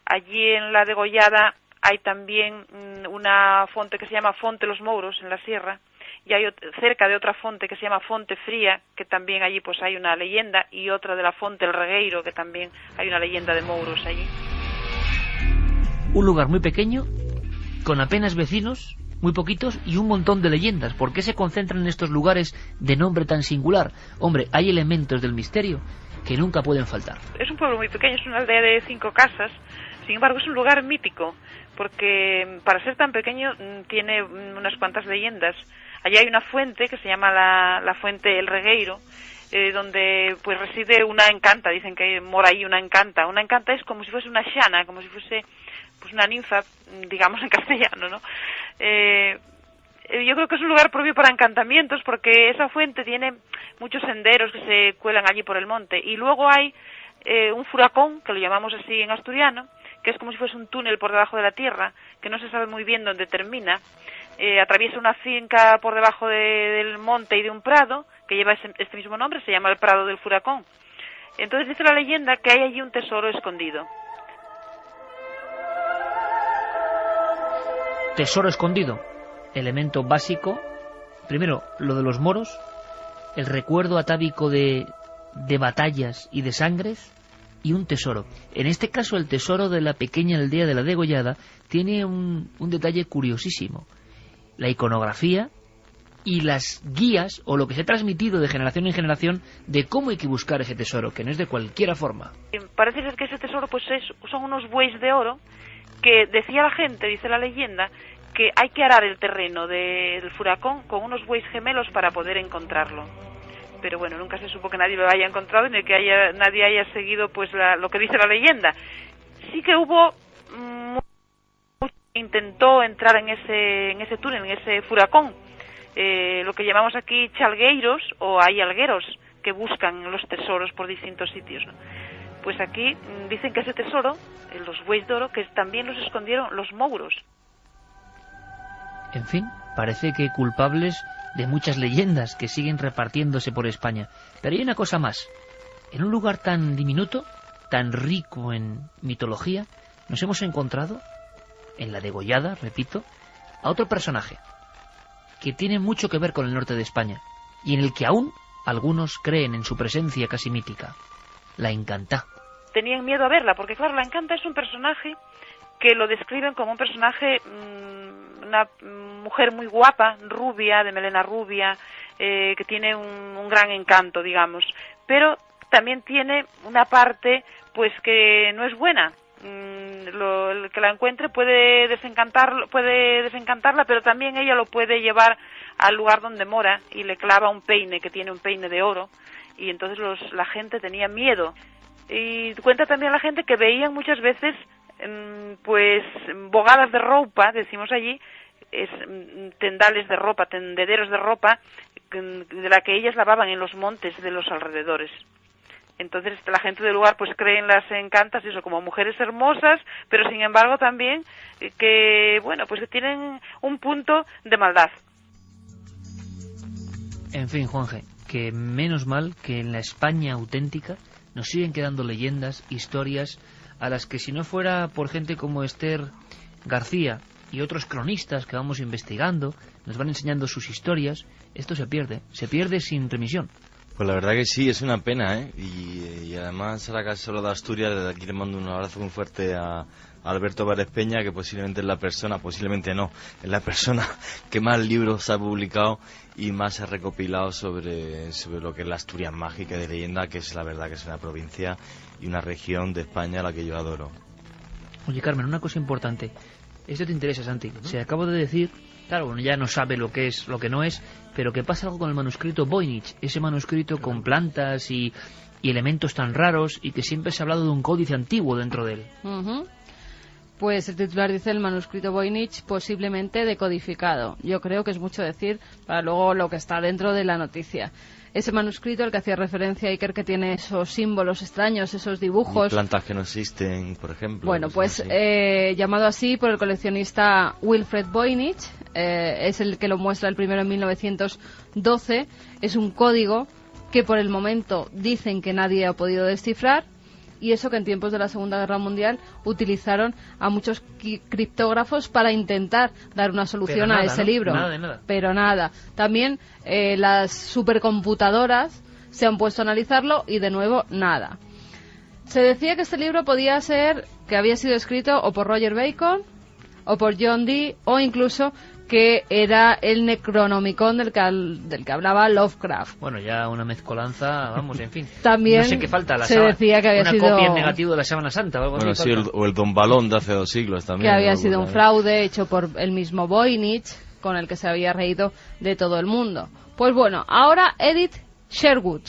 Allí en La Degollada hay también una fonte que se llama Fonte Los Mouros en la sierra, y hay cerca de otra fonte que se llama Fonte Fría, que también allí pues hay una leyenda, y otra de la Fonte El Regueiro, que también hay una leyenda de mouros allí. Un lugar muy pequeño, con apenas vecinos, muy poquitos, y un montón de leyendas. ¿Por qué se concentran en estos lugares de nombre tan singular? Hombre, hay elementos del misterio que nunca pueden faltar. Es un pueblo muy pequeño, es una aldea de 5 casas, sin embargo es un lugar mítico, porque para ser tan pequeño tiene unas cuantas leyendas. Allí hay una fuente que se llama la Fuente El Regueiro, donde pues reside una encanta. Dicen que mora ahí una encanta. Una encanta es como si fuese una xana, como si fuese pues una ninfa, digamos en castellano, ¿no? Yo creo que es un lugar propio para encantamientos, porque esa fuente tiene muchos senderos que se cuelan allí por el monte. Y luego hay un furacón, que lo llamamos así en asturiano, que es como si fuese un túnel por debajo de la tierra, que no se sabe muy bien dónde termina. Atraviesa una finca por debajo del monte y de un prado que lleva este mismo nombre, se llama el Prado del Furacón. Entonces dice la leyenda que hay allí un tesoro escondido. Tesoro escondido, elemento básico. Primero, lo de los moros, el recuerdo atávico de batallas y de sangres, y un tesoro. En este caso, el tesoro de la pequeña aldea de La Degollada tiene un detalle curiosísimo. La iconografía y las guías, o lo que se ha transmitido de generación en generación, de cómo hay que buscar ese tesoro, que no es de cualquier forma. Parece ser que ese tesoro pues son unos bueyes de oro, que decía la gente, dice la leyenda, que hay que arar el terreno del furacón con unos bueyes gemelos para poder encontrarlo. Pero bueno, nunca se supo que nadie lo haya encontrado ni que nadie haya seguido pues lo que dice la leyenda. Sí que hubo intentó entrar en ese túnel, en ese furacón, lo que llamamos aquí chalgueiros, o hay algueros que buscan los tesoros por distintos sitios, ¿no? Pues aquí dicen que ese tesoro, los bueyes de oro, que también los escondieron los mouros. En fin, parece que culpables de muchas leyendas que siguen repartiéndose por España. Pero hay una cosa más. En un lugar tan diminuto, tan rico en mitología, nos hemos encontrado, en La Degollada, repito, a otro personaje que tiene mucho que ver con el norte de España y en el que aún algunos creen en su presencia casi mítica, la Encantá. Tenían miedo a verla, porque claro, la Encantá es un personaje que lo describen como un personaje, una mujer muy guapa, rubia, de melena rubia, que tiene un gran encanto, digamos, pero también tiene una parte pues que no es buena. El que la encuentre puede desencantarla, pero también ella lo puede llevar al lugar donde mora y le clava un peine, que tiene un peine de oro, y entonces la gente tenía miedo. Y cuenta también la gente que veían muchas veces pues bogadas de ropa, decimos allí, tendales de ropa, tendederos de ropa, de la que ellas lavaban en los montes de los alrededores. Entonces la gente del lugar pues cree en las encantas, eso, como mujeres hermosas, pero sin embargo también que, bueno, pues que tienen un punto de maldad. En fin, Juanje, que menos mal que en la España auténtica nos siguen quedando leyendas, historias, a las que si no fuera por gente como Esther García y otros cronistas que vamos investigando, nos van enseñando sus historias, esto se pierde sin remisión. Pues la verdad que sí, es una pena, ¿eh? Y además a la Casa de Asturias, desde aquí le mando un abrazo muy fuerte a Alberto Pérez Peña, que posiblemente es la persona, posiblemente no, es la persona que más libros ha publicado y más ha recopilado sobre lo que es la Asturias mágica de leyenda, que es la verdad que es una provincia y una región de España a la que yo adoro. Oye, Carmen, una cosa importante. Esto te interesa, Santi. Se acabo de decir, claro, uno ya no sabe lo que es, lo que no es, pero que pasa algo con el manuscrito Voynich, ese manuscrito con plantas y elementos tan raros, y que siempre se ha hablado de un códice antiguo dentro de él. Pues el titular dice el manuscrito Voynich posiblemente decodificado. Yo creo que es mucho decir para luego lo que está dentro de la noticia. Ese manuscrito al que hacía referencia Iker, que tiene esos símbolos extraños, esos dibujos. Plantas que no existen, por ejemplo. Bueno, pues llamado así por el coleccionista Wilfred Voynich, es el que lo muestra el primero en 1912. Es un código que por el momento dicen que nadie ha podido descifrar. Y eso que en tiempos de la Segunda Guerra Mundial utilizaron a muchos criptógrafos para intentar dar una solución a ese libro. Nada de nada. Pero nada. También las supercomputadoras se han puesto a analizarlo y de nuevo nada. Se decía que este libro podía ser que había sido escrito o por Roger Bacon o por John Dee, o incluso que era el Necronomicon del que hablaba Lovecraft. Bueno, ya una mezcolanza, vamos, en fin. También no sé qué falta, decía que había una sido copia en negativo de la Sábana Santa. O algo bueno, así, sí, o el Don Balón de hace 2 siglos también. Que había sido un fraude hecho por el mismo Voynich, con el que se había reído de todo el mundo. Pues bueno, ahora Edith Sherwood,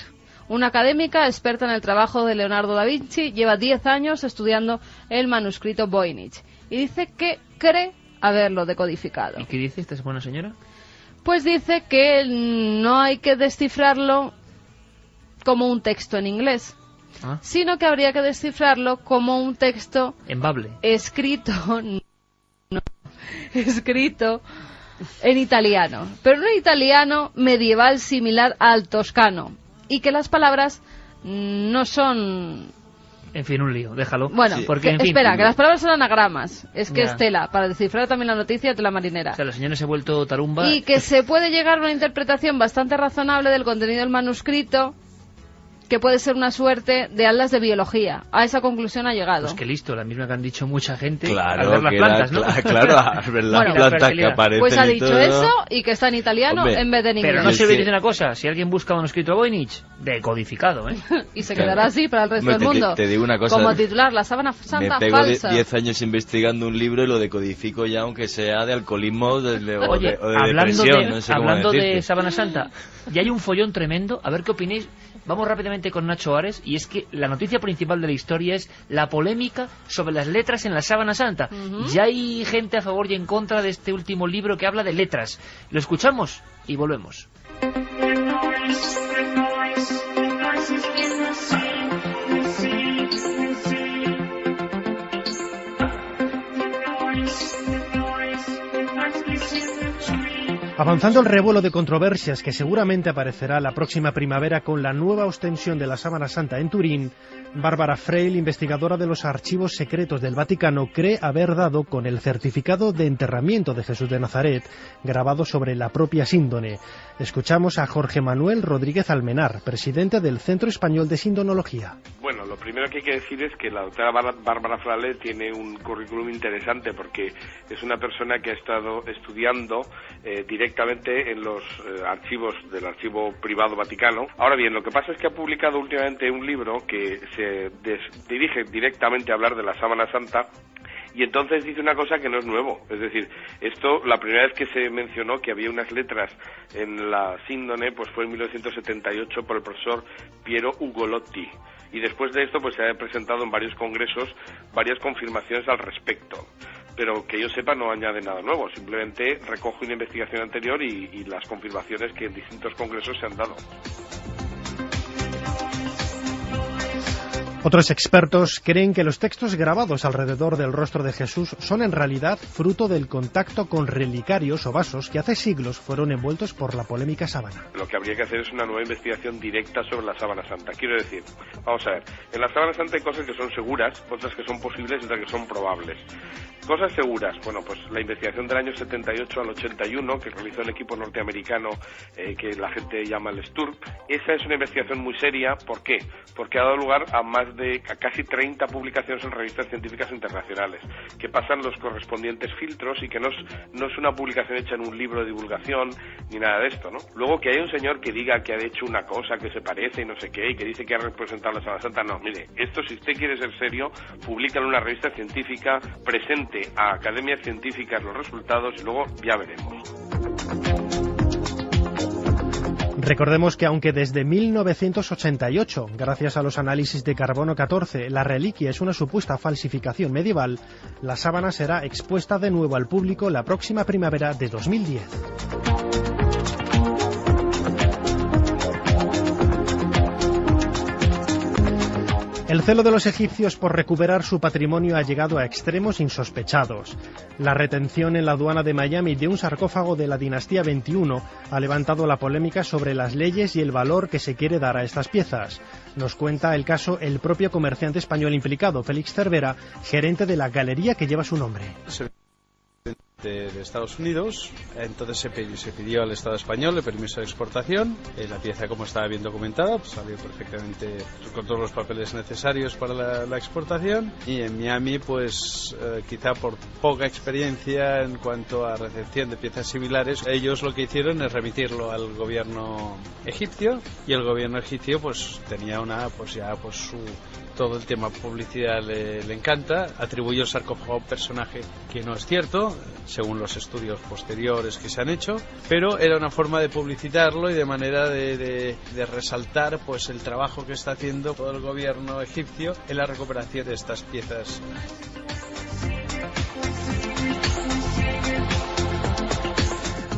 una académica experta en el trabajo de Leonardo da Vinci, lleva 10 años estudiando el manuscrito Voynich y dice que cree haberlo decodificado. ¿Y qué dice esta buena señora? Pues dice que no hay que descifrarlo como un texto en inglés, sino que habría que descifrarlo como un texto en bable, escrito en italiano, pero un italiano medieval similar al toscano, y que las palabras no son... En fin, un lío, déjalo. Bueno, sí. Porque, en fin, espera, que las palabras son anagramas. Es que es tela, para descifrar también la noticia, tela marinera. O sea, la señora se ha vuelto tarumba. Y que se puede llegar a una interpretación bastante razonable del contenido del manuscrito, que puede ser una suerte de aulas de biología. A esa conclusión ha llegado. Pues que listo, la misma que han dicho mucha gente. Claro, al ver las plantas, ¿no? Claro, al ver las plantas que aparecen. Pues ha dicho eso y que está en italiano. Hombre, en vez de en inglés. Pero no se olvide una cosa, si alguien busca manuscrito Voynich, decodificado, ¿eh? Y se quedará así para el resto del mundo. Te digo una cosa. Como titular, la Sábana Santa falsa. Me pego 10 años investigando un libro y lo decodifico ya, aunque sea de alcoholismo o de depresión. No sé hablando de Sábana Santa, ya hay un follón tremendo. A ver qué opinéis. Vamos rápidamente con Nacho Ares, y es que la noticia principal de la historia es la polémica sobre las letras en la Sábana Santa. Ya hay gente a favor y en contra de este último libro que habla de letras. Lo escuchamos y volvemos. Avanzando el revuelo de controversias que seguramente aparecerá la próxima primavera con la nueva ostensión de la Sábana Santa en Turín, Bárbara Freil, investigadora de los archivos secretos del Vaticano, cree haber dado con el certificado de enterramiento de Jesús de Nazaret, grabado sobre la propia síndone. Escuchamos a Jorge Manuel Rodríguez Almenar, presidente del Centro Español de Sindonología. Bueno, lo primero que hay que decir es que la doctora Bárbara Freil tiene un currículum interesante, porque es una persona que ha estado estudiando directamente en los archivos del Archivo Privado Vaticano. Ahora bien, lo que pasa es que ha publicado últimamente un libro que se dirige directamente a hablar de la Sábana Santa, y entonces dice una cosa que no es nuevo. Es decir, esto, la primera vez que se mencionó que había unas letras en la síndone, pues fue en 1978 por el profesor Piero Ugolotti, Y después de esto pues se han presentado en varios congresos varias confirmaciones al respecto, pero que yo sepa no añade nada nuevo, simplemente recoge una investigación anterior y las confirmaciones que en distintos congresos se han dado. Otros expertos creen que los textos grabados alrededor del rostro de Jesús son en realidad fruto del contacto con relicarios o vasos que hace siglos fueron envueltos por la polémica sábana. Lo que habría que hacer es una nueva investigación directa sobre la sábana santa. Quiero decir, vamos a ver, en la sábana santa hay cosas que son seguras, otras que son posibles y otras que son probables. Cosas seguras, bueno, pues la investigación del año 78 al 81 que realizó el equipo norteamericano que la gente llama el STURP, esa es una investigación muy seria. ¿Por qué? Porque ha dado lugar a casi 30 publicaciones en revistas científicas internacionales, que pasan los correspondientes filtros y que no es una publicación hecha en un libro de divulgación ni nada de esto, ¿no? Luego que hay un señor que diga que ha hecho una cosa que se parece y no sé qué, y que dice que ha representado la Sábana Santa, no, mire, esto si usted quiere ser serio, públicalo en una revista científica, presente a academias científicas los resultados y luego ya veremos. Recordemos que aunque desde 1988, gracias a los análisis de carbono 14, la reliquia es una supuesta falsificación medieval, la sábana será expuesta de nuevo al público la próxima primavera de 2010. El celo de los egipcios por recuperar su patrimonio ha llegado a extremos insospechados. La retención en la aduana de Miami de un sarcófago de la dinastía 21 ha levantado la polémica sobre las leyes y el valor que se quiere dar a estas piezas. Nos cuenta el caso el propio comerciante español implicado, Félix Cervera, gerente de la galería que lleva su nombre. De Estados Unidos, entonces se pidió al Estado español el permiso de exportación. La pieza, como estaba bien documentada, pues salió perfectamente con todos los papeles necesarios para la exportación, y en Miami pues quizá por poca experiencia en cuanto a recepción de piezas similares, ellos lo que hicieron es remitirlo al gobierno egipcio, y el gobierno egipcio pues tenía todo el tema publicidad le encanta, atribuyó el sarcófago a un personaje que no es cierto, según los estudios posteriores que se han hecho, pero era una forma de publicitarlo y de manera de resaltar pues el trabajo que está haciendo todo el gobierno egipcio en la recuperación de estas piezas.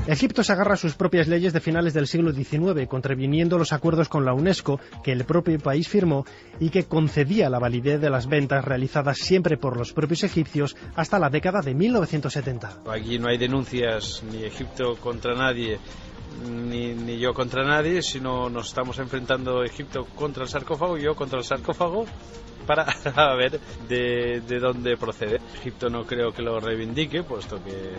Egipto se agarra a sus propias leyes de finales del siglo XIX, contraviniendo los acuerdos con la UNESCO que el propio país firmó y que concedía la validez de las ventas realizadas siempre por los propios egipcios hasta la década de 1970. Aquí no hay denuncias ni Egipto contra nadie, ni yo contra nadie, sino nos estamos enfrentando Egipto contra el sarcófago y yo contra el sarcófago para ver de dónde procede. Egipto no creo que lo reivindique, puesto que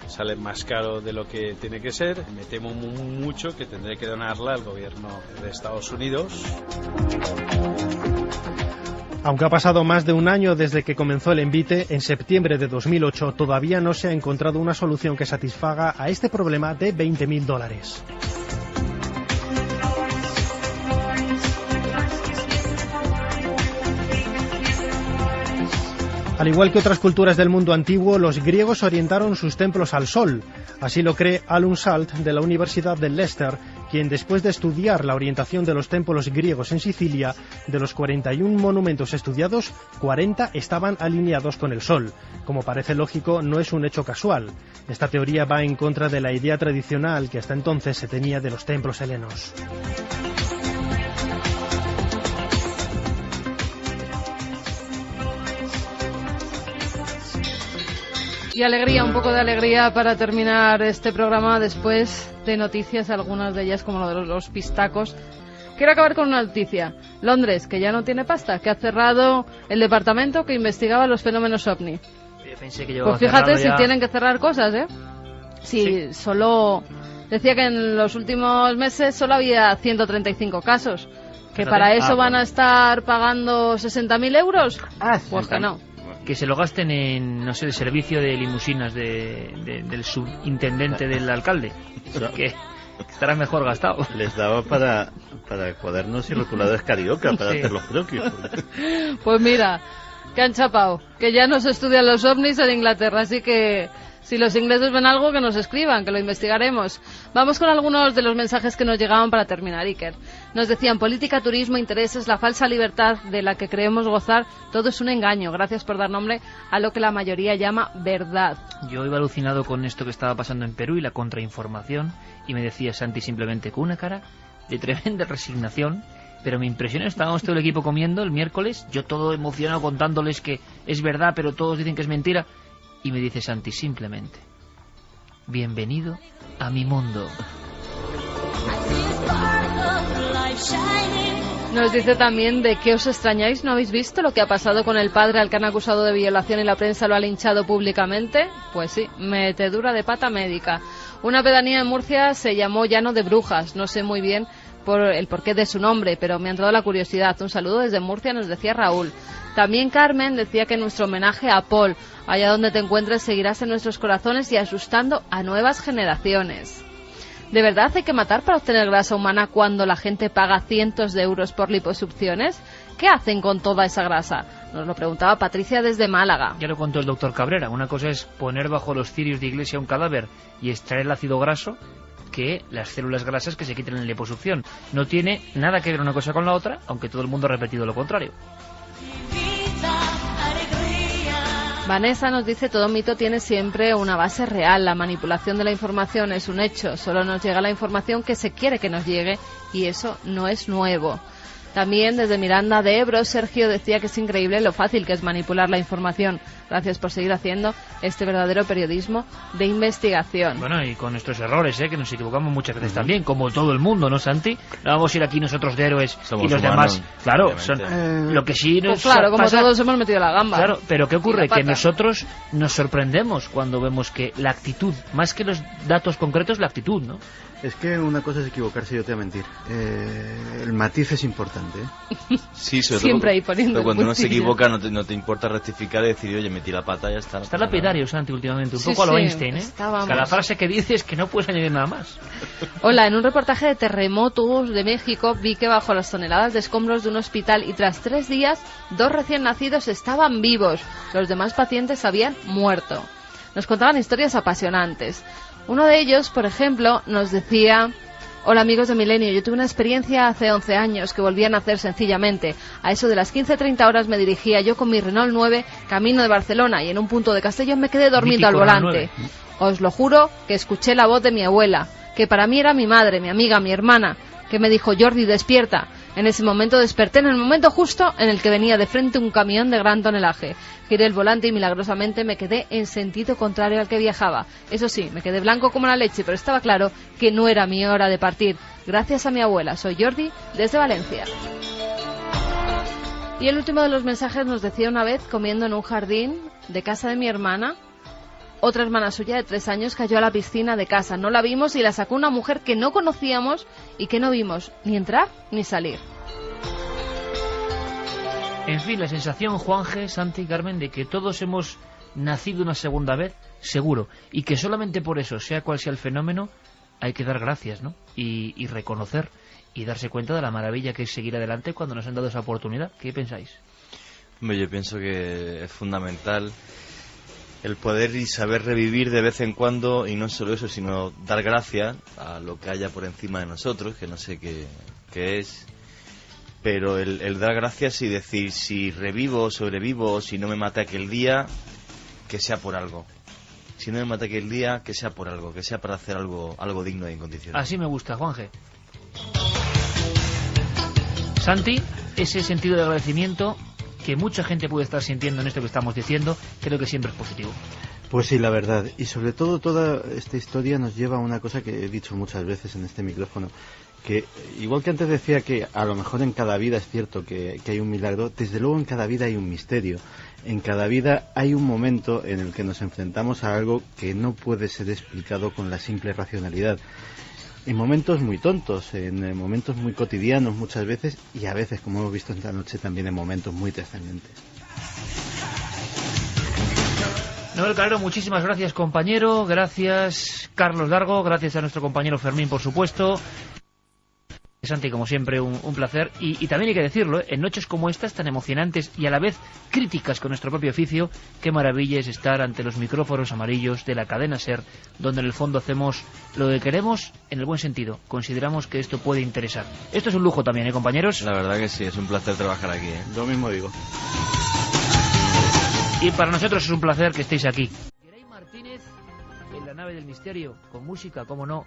sale más caro de lo que tiene que ser. Me temo mucho que tendré que donarla al gobierno de Estados Unidos. Aunque ha pasado más de un año desde que comenzó el envite, en septiembre de 2008 todavía no se ha encontrado una solución que satisfaga a este problema de $20.000. Al igual que otras culturas del mundo antiguo, los griegos orientaron sus templos al sol. Así lo cree Alun Salt, de la Universidad de Leicester, quien después de estudiar la orientación de los templos griegos en Sicilia, de los 41 monumentos estudiados, 40 estaban alineados con el sol. Como parece lógico, no es un hecho casual. Esta teoría va en contra de la idea tradicional que hasta entonces se tenía de los templos helenos. Y alegría, un poco de alegría para terminar este programa después de noticias, algunas de ellas como lo de los pistacos. Quiero acabar con una noticia. Londres, que ya no tiene pasta, que ha cerrado el departamento que investigaba los fenómenos OVNI. Pues fíjate si tienen que cerrar cosas, ¿eh? Sí, solo decía que en los últimos meses solo había 135 casos. ¿Que para eso van a estar pagando 60.000 euros? Pues que no. Que se lo gasten en, no sé, el servicio de limusinas del subintendente del alcalde, que estará mejor gastado. Les daba para cuadernos y rotuladores carioca, para hacer los croquis. Pues mira, que han chapado, que ya no se estudian los ovnis en Inglaterra, así que si los ingleses ven algo, que nos escriban, que lo investigaremos. Vamos con algunos de los mensajes que nos llegaban para terminar, Iker. Nos decían política, turismo, intereses, la falsa libertad de la que creemos gozar, todo es un engaño. Gracias por dar nombre a lo que la mayoría llama verdad. Yo iba alucinado con esto que estaba pasando en Perú y la contrainformación, y me decía Santi simplemente con una cara de tremenda resignación, pero me impresionó. Estábamos todo el equipo comiendo el miércoles, yo todo emocionado contándoles que es verdad, pero todos dicen que es mentira, y me dice Santi simplemente: bienvenido a mi mundo. Nos dice también de qué os extrañáis, ¿no habéis visto lo que ha pasado con el padre al que han acusado de violación y la prensa lo ha linchado públicamente? Pues sí, metedura de pata médica. Una pedanía en Murcia se llamó Llano de Brujas, no sé muy bien por el porqué de su nombre, pero me ha entrado la curiosidad. Un saludo desde Murcia, nos decía Raúl. También Carmen decía que nuestro homenaje a Paul, allá donde te encuentres seguirás en nuestros corazones y asustando a nuevas generaciones. ¿De verdad hay que matar para obtener grasa humana cuando la gente paga cientos de euros por liposucciones? ¿Qué hacen con toda esa grasa? Nos lo preguntaba Patricia desde Málaga. Ya lo contó el doctor Cabrera. Una cosa es poner bajo los cirios de iglesia un cadáver y extraer el ácido graso, que las células grasas que se quiten en liposucción. No tiene nada que ver una cosa con la otra, aunque todo el mundo ha repetido lo contrario. Vanessa nos dice: todo mito tiene siempre una base real. La manipulación de la información es un hecho. Solo nos llega la información que se quiere que nos llegue y eso no es nuevo. También desde Miranda de Ebro, Sergio decía que es increíble lo fácil que es manipular la información. Gracias por seguir haciendo este verdadero periodismo de investigación. Bueno, y con nuestros errores, que nos equivocamos muchas veces también, como todo el mundo, ¿no, Santi? No vamos a ir aquí nosotros de héroes. Somos y los humanos, demás, claro, son, lo que sí nos pues claro, como pasa, todos hemos metido la gamba. Claro, pero ¿qué ocurre? Que nosotros nos sorprendemos cuando vemos que la actitud, más que los datos concretos, la actitud, ¿no? Es que una cosa es equivocarse y otra mentir. El matiz es importante, ¿eh? Sí, sobre siempre todo, ahí poniendo pero cuando uno se puntillas. equivoca no te importa rectificar y decir, oye, metí la pata, ya está. Está lapidario, Santi, últimamente, un Sí, poco a lo sí, Einstein, ¿eh? estábamos. Cada frase que dices que no puedes añadir nada más. Hola, en un reportaje de terremotos de México vi que bajo las toneladas de escombros de un hospital y tras 3 días 2 recién nacidos estaban vivos. Los demás pacientes habían muerto. Nos contaban historias apasionantes. Uno de ellos, por ejemplo, nos decía: hola amigos de Milenio, yo tuve una experiencia hace 11 años que volví a nacer sencillamente. A eso de las 15:30 horas me dirigía yo con mi Renault 9 camino de Barcelona y en un punto de Castellón me quedé dormido al volante. Os lo juro que escuché la voz de mi abuela, que para mí era mi madre, mi amiga, mi hermana, que me dijo: Jordi, despierta. En ese momento desperté en el momento justo en el que venía de frente un camión de gran tonelaje. Giré el volante y milagrosamente me quedé en sentido contrario al que viajaba. Eso sí, me quedé blanco como la leche, pero estaba claro que no era mi hora de partir. Gracias a mi abuela. Soy Jordi, desde Valencia. Y el último de los mensajes nos decía: una vez, comiendo en un jardín de casa de mi hermana, otra hermana suya de 3 años cayó a la piscina de casa. No la vimos y la sacó una mujer que no conocíamos y que no vimos ni entrar ni salir. En fin, la sensación, Juanje, Santi y Carmen, de que todos hemos nacido una segunda vez, seguro, y que solamente por eso, sea cual sea el fenómeno, hay que dar gracias, ¿no? Y reconocer y darse cuenta de la maravilla que es seguir adelante cuando nos han dado esa oportunidad. ¿Qué pensáis? Hombre, yo pienso que es fundamental el poder y saber revivir de vez en cuando, y no solo eso, sino dar gracias a lo que haya por encima de nosotros, que no sé qué es, pero el dar gracias y decir, si revivo, sobrevivo, si no me mata aquel día, que sea por algo. Si no me mata aquel día, que sea por algo, que sea para hacer algo digno e incondicional. Así me gusta, Juanje. Santi, ese sentido de agradecimiento que mucha gente puede estar sintiendo en esto que estamos diciendo, creo que siempre es positivo. Pues sí, la verdad. Y sobre todo toda esta historia nos lleva a una cosa que he dicho muchas veces en este micrófono, que igual que antes decía que a lo mejor en cada vida es cierto que hay un milagro, desde luego en cada vida hay un misterio. En cada vida hay un momento en el que nos enfrentamos a algo que no puede ser explicado con la simple racionalidad. En momentos muy tontos, en momentos muy cotidianos muchas veces, y a veces, como hemos visto esta noche, también en momentos muy trascendentes. Noel Calero, muchísimas gracias, compañero. Gracias, Carlos Dargo. Gracias a nuestro compañero Fermín, por supuesto. Santi, como siempre, un placer. Y también hay que decirlo, en noches como estas, tan emocionantes y a la vez críticas con nuestro propio oficio, qué maravilla es estar ante los micrófonos amarillos de la cadena SER, donde en el fondo hacemos lo que queremos en el buen sentido. Consideramos que esto puede interesar. Esto es un lujo también, compañeros? La verdad que sí, es un placer trabajar aquí, Lo mismo digo. Y para nosotros es un placer que estéis aquí. Geray Martínez en la nave del misterio, con música, como no,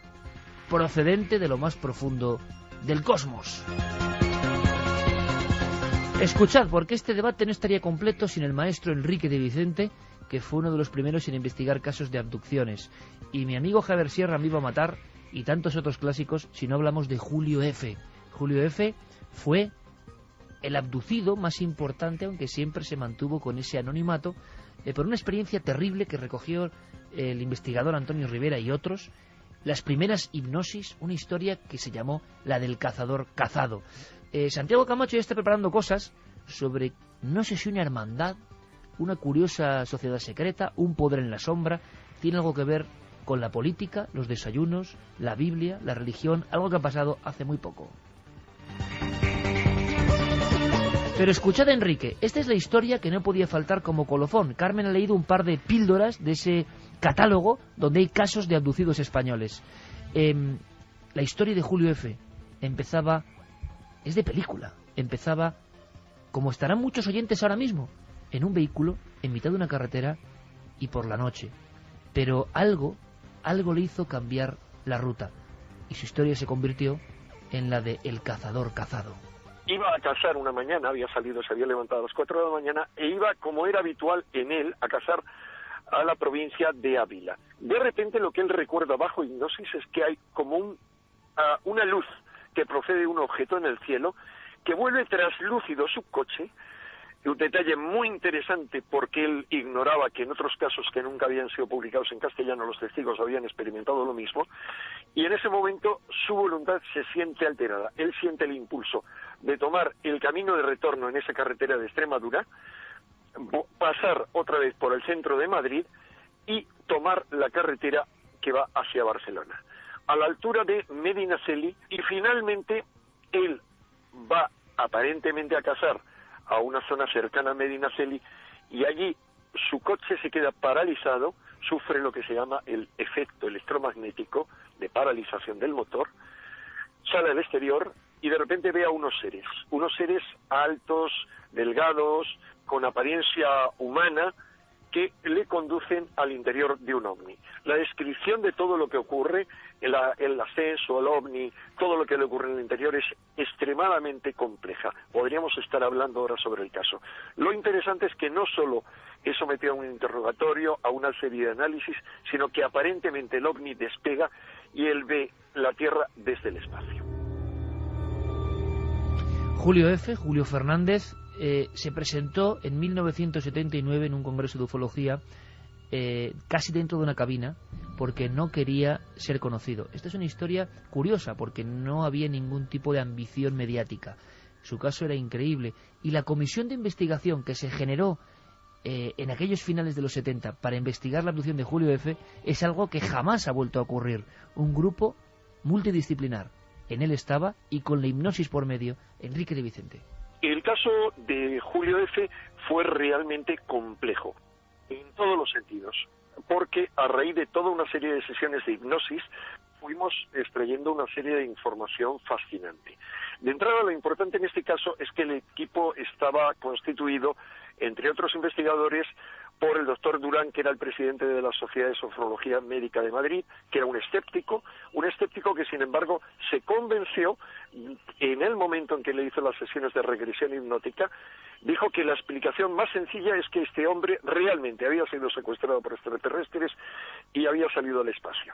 procedente de lo más profundo del cosmos. Escuchad, porque este debate no estaría completo sin el maestro Enrique de Vicente, que fue uno de los primeros en investigar casos de abducciones, y mi amigo Javier Sierra me iba a matar, y tantos otros clásicos, si no hablamos de Julio F. Julio F. fue el abducido más importante, aunque siempre se mantuvo con ese anonimato, por una experiencia terrible que recogió el investigador Antonio Rivera y otros, las primeras hipnosis, una historia que se llamó la del cazador cazado. Santiago Camacho ya está preparando cosas sobre, no sé si una hermandad, una curiosa sociedad secreta, un poder en la sombra, tiene algo que ver con la política, los desayunos, la Biblia, la religión, algo que ha pasado hace muy poco. Pero escuchad, Enrique, esta es la historia que no podía faltar como colofón. Carmen ha leído un par de píldoras de ese catálogo donde hay casos de abducidos españoles. La historia de Julio F. empezaba, es de película, empezaba, como estarán muchos oyentes ahora mismo, en un vehículo, en mitad de una carretera y por la noche. Pero algo le hizo cambiar la ruta y su historia se convirtió en la de El cazador cazado. Iba a cazar una mañana, se había levantado a las 4 de la mañana e iba, como era habitual en él, a cazar a la provincia de Ávila. De repente lo que él recuerda bajo hipnosis es que hay como una luz que procede de un objeto en el cielo que vuelve traslúcido su coche. Un detalle muy interesante porque él ignoraba que en otros casos que nunca habían sido publicados en castellano los testigos habían experimentado lo mismo, y en ese momento su voluntad se siente alterada. Él siente el impulso de tomar el camino de retorno en esa carretera de Extremadura, pasar otra vez por el centro de Madrid y tomar la carretera que va hacia Barcelona, a la altura de Medinaceli, y finalmente él va aparentemente a cazar a una zona cercana a Medinaceli y allí su coche se queda paralizado, sufre lo que se llama el efecto electromagnético de paralización del motor, sale al exterior y de repente ve a unos seres altos, delgados, con apariencia humana, que le conducen al interior de un ovni. La descripción de todo lo que ocurre, el ascenso al ovni, todo lo que le ocurre en el interior es extremadamente compleja. Podríamos estar hablando ahora sobre el caso. Lo interesante es que no solo es sometido a un interrogatorio, a una serie de análisis, sino que aparentemente el ovni despega y él ve la Tierra desde el espacio. Julio F., Julio Fernández, se presentó en 1979 en un congreso de ufología, casi dentro de una cabina, porque no quería ser conocido. Esta es una historia curiosa, porque no había ningún tipo de ambición mediática. Su caso era increíble, y la comisión de investigación que se generó en aquellos finales de los 70 para investigar la abducción de Julio F. es algo que jamás ha vuelto a ocurrir. Un grupo multidisciplinar. En él estaba, y con la hipnosis por medio, Enrique de Vicente. El caso de Julio F. fue realmente complejo, en todos los sentidos, porque a raíz de toda una serie de sesiones de hipnosis fuimos extrayendo una serie de información fascinante. De entrada, lo importante en este caso es que el equipo estaba constituido, entre otros investigadores, por el doctor Durán, que era el presidente de la Sociedad de Sofrología Médica de Madrid, que era un escéptico que sin embargo se convenció en el momento en que le hizo las sesiones de regresión hipnótica, dijo que la explicación más sencilla es que este hombre realmente había sido secuestrado por extraterrestres y había salido al espacio.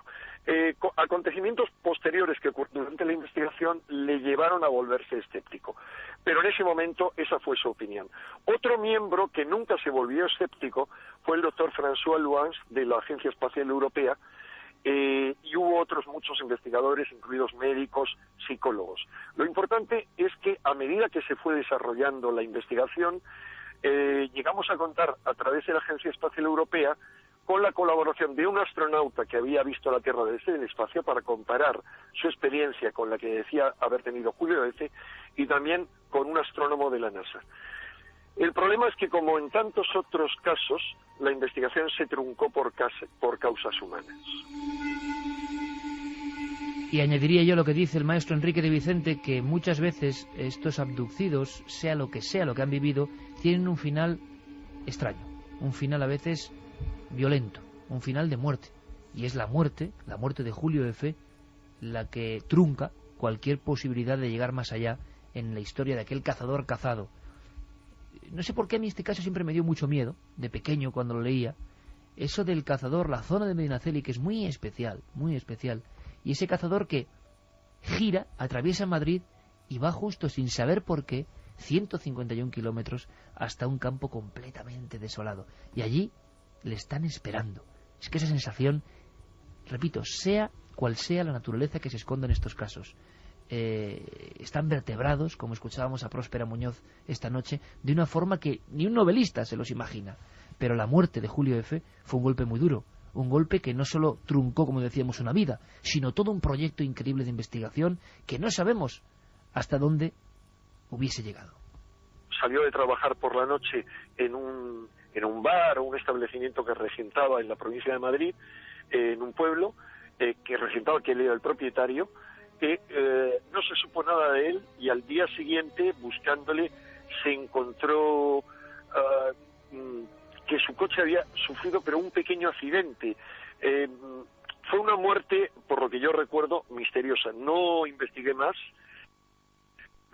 Acontecimientos posteriores que durante la investigación le llevaron a volverse escéptico, pero en ese momento esa fue su opinión. Otro miembro que nunca se volvió escéptico fue el doctor François Luans de la Agencia Espacial Europea, y hubo otros muchos investigadores, incluidos médicos, psicólogos. Lo importante es que a medida que se fue desarrollando la investigación, llegamos a contar a través de la Agencia Espacial Europea con la colaboración de un astronauta que había visto la Tierra desde el espacio para comparar su experiencia con la que decía haber tenido Julio F. y también con un astrónomo de la NASA. El problema es que, como en tantos otros casos, la investigación se truncó por causas humanas. Y añadiría yo lo que dice el maestro Enrique de Vicente, que muchas veces estos abducidos, sea lo que han vivido, tienen un final extraño, un final a veces violento, un final de muerte. Y es la muerte de Julio F., la que trunca cualquier posibilidad de llegar más allá en la historia de aquel cazador cazado. No sé por qué a mí este caso siempre me dio mucho miedo, de pequeño cuando lo leía. Eso del cazador, la zona de Medinaceli, que es muy especial, y ese cazador que gira, atraviesa Madrid y va justo, sin saber por qué, 151 kilómetros hasta un campo completamente desolado. Y allí le están esperando. Es que esa sensación, repito, sea cual sea la naturaleza que se esconda en estos casos, están vertebrados, como escuchábamos a Próspera Muñoz esta noche, de una forma que ni un novelista se los imagina. Pero la muerte de Julio F. fue un golpe muy duro, un golpe que no solo truncó, como decíamos, una vida, sino todo un proyecto increíble de investigación que no sabemos hasta dónde hubiese llegado. Salió de trabajar por la noche en un bar o un establecimiento que regentaba en la provincia de Madrid, en un pueblo que regentaba, que él era el propietario, que no se supo nada de él, y al día siguiente, buscándole, se encontró que su coche había sufrido pero un pequeño accidente. Fue una muerte, por lo que yo recuerdo, misteriosa. No investigué más,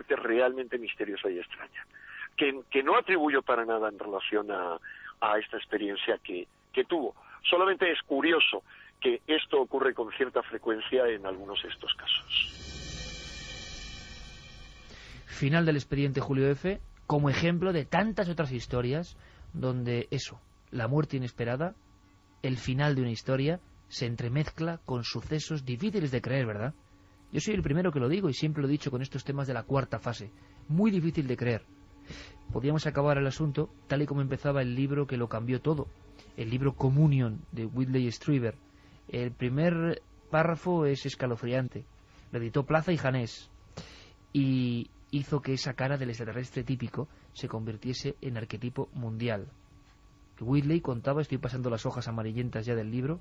realmente misteriosa y extraña, que no atribuyo para nada en relación a esta experiencia que tuvo. Solamente es curioso que esto ocurre con cierta frecuencia en algunos de estos casos. Final del expediente Julio F., como ejemplo de tantas otras historias donde eso, la muerte inesperada, el final de una historia, se entremezcla con sucesos difíciles de creer, ¿verdad? Yo soy el primero que lo digo y siempre lo he dicho con estos temas de la cuarta fase. Muy difícil de creer. Podríamos acabar el asunto tal y como empezaba el libro que lo cambió todo, el libro Communion de Whitley Strieber. El primer párrafo es escalofriante. Lo editó Plaza y Janés y hizo que esa cara del extraterrestre típico se convirtiese en arquetipo mundial. Whitley contaba, estoy pasando las hojas amarillentas ya del libro,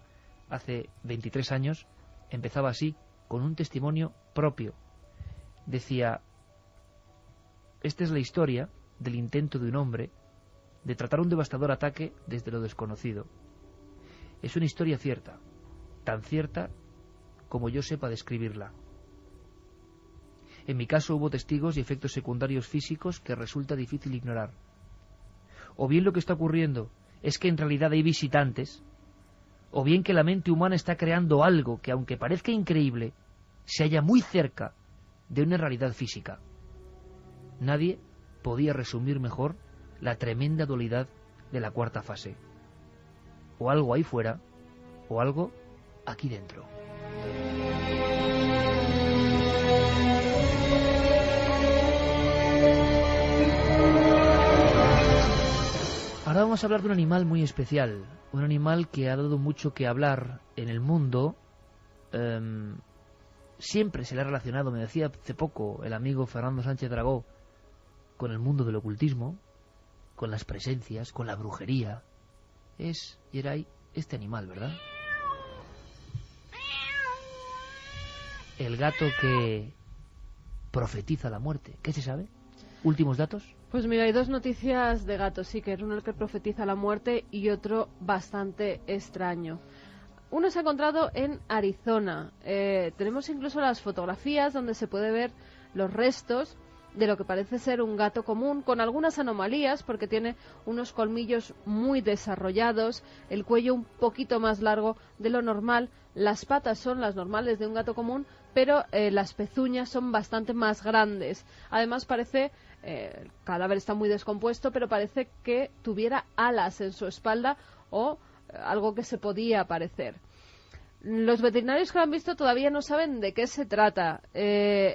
hace 23 años, empezaba así, con un testimonio propio. Decía: esta es la historia del intento de un hombre de tratar un devastador ataque desde lo desconocido. Es una historia cierta, tan cierta como yo sepa describirla. En mi caso hubo testigos y efectos secundarios físicos que resulta difícil ignorar. O bien lo que está ocurriendo es que en realidad hay visitantes, o bien que la mente humana está creando algo que, aunque parezca increíble, se halla muy cerca de una realidad física. Nadie podía resumir mejor la tremenda dualidad de la cuarta fase. O algo ahí fuera, o algo aquí dentro. Ahora vamos a hablar de un animal muy especial, un animal que ha dado mucho que hablar en el mundo. Siempre se le ha relacionado, me decía hace poco el amigo Fernando Sánchez Dragó, con el mundo del ocultismo, con las presencias, con la brujería. Es, Yeray, este animal, ¿verdad? El gato que profetiza la muerte. ¿Qué se sabe? ¿Últimos datos? Pues mira, hay dos noticias de gatos, sí, que es uno el que profetiza la muerte y otro bastante extraño. Uno se ha encontrado en Arizona. Tenemos incluso las fotografías donde se puede ver los restos de lo que parece ser un gato común, con algunas anomalías, porque tiene unos colmillos muy desarrollados, el cuello un poquito más largo de lo normal, las patas son las normales de un gato común, pero las pezuñas son bastante más grandes. Además parece, el cadáver está muy descompuesto, pero parece que tuviera alas en su espalda o algo que se podía parecer. Los veterinarios que lo han visto todavía no saben de qué se trata.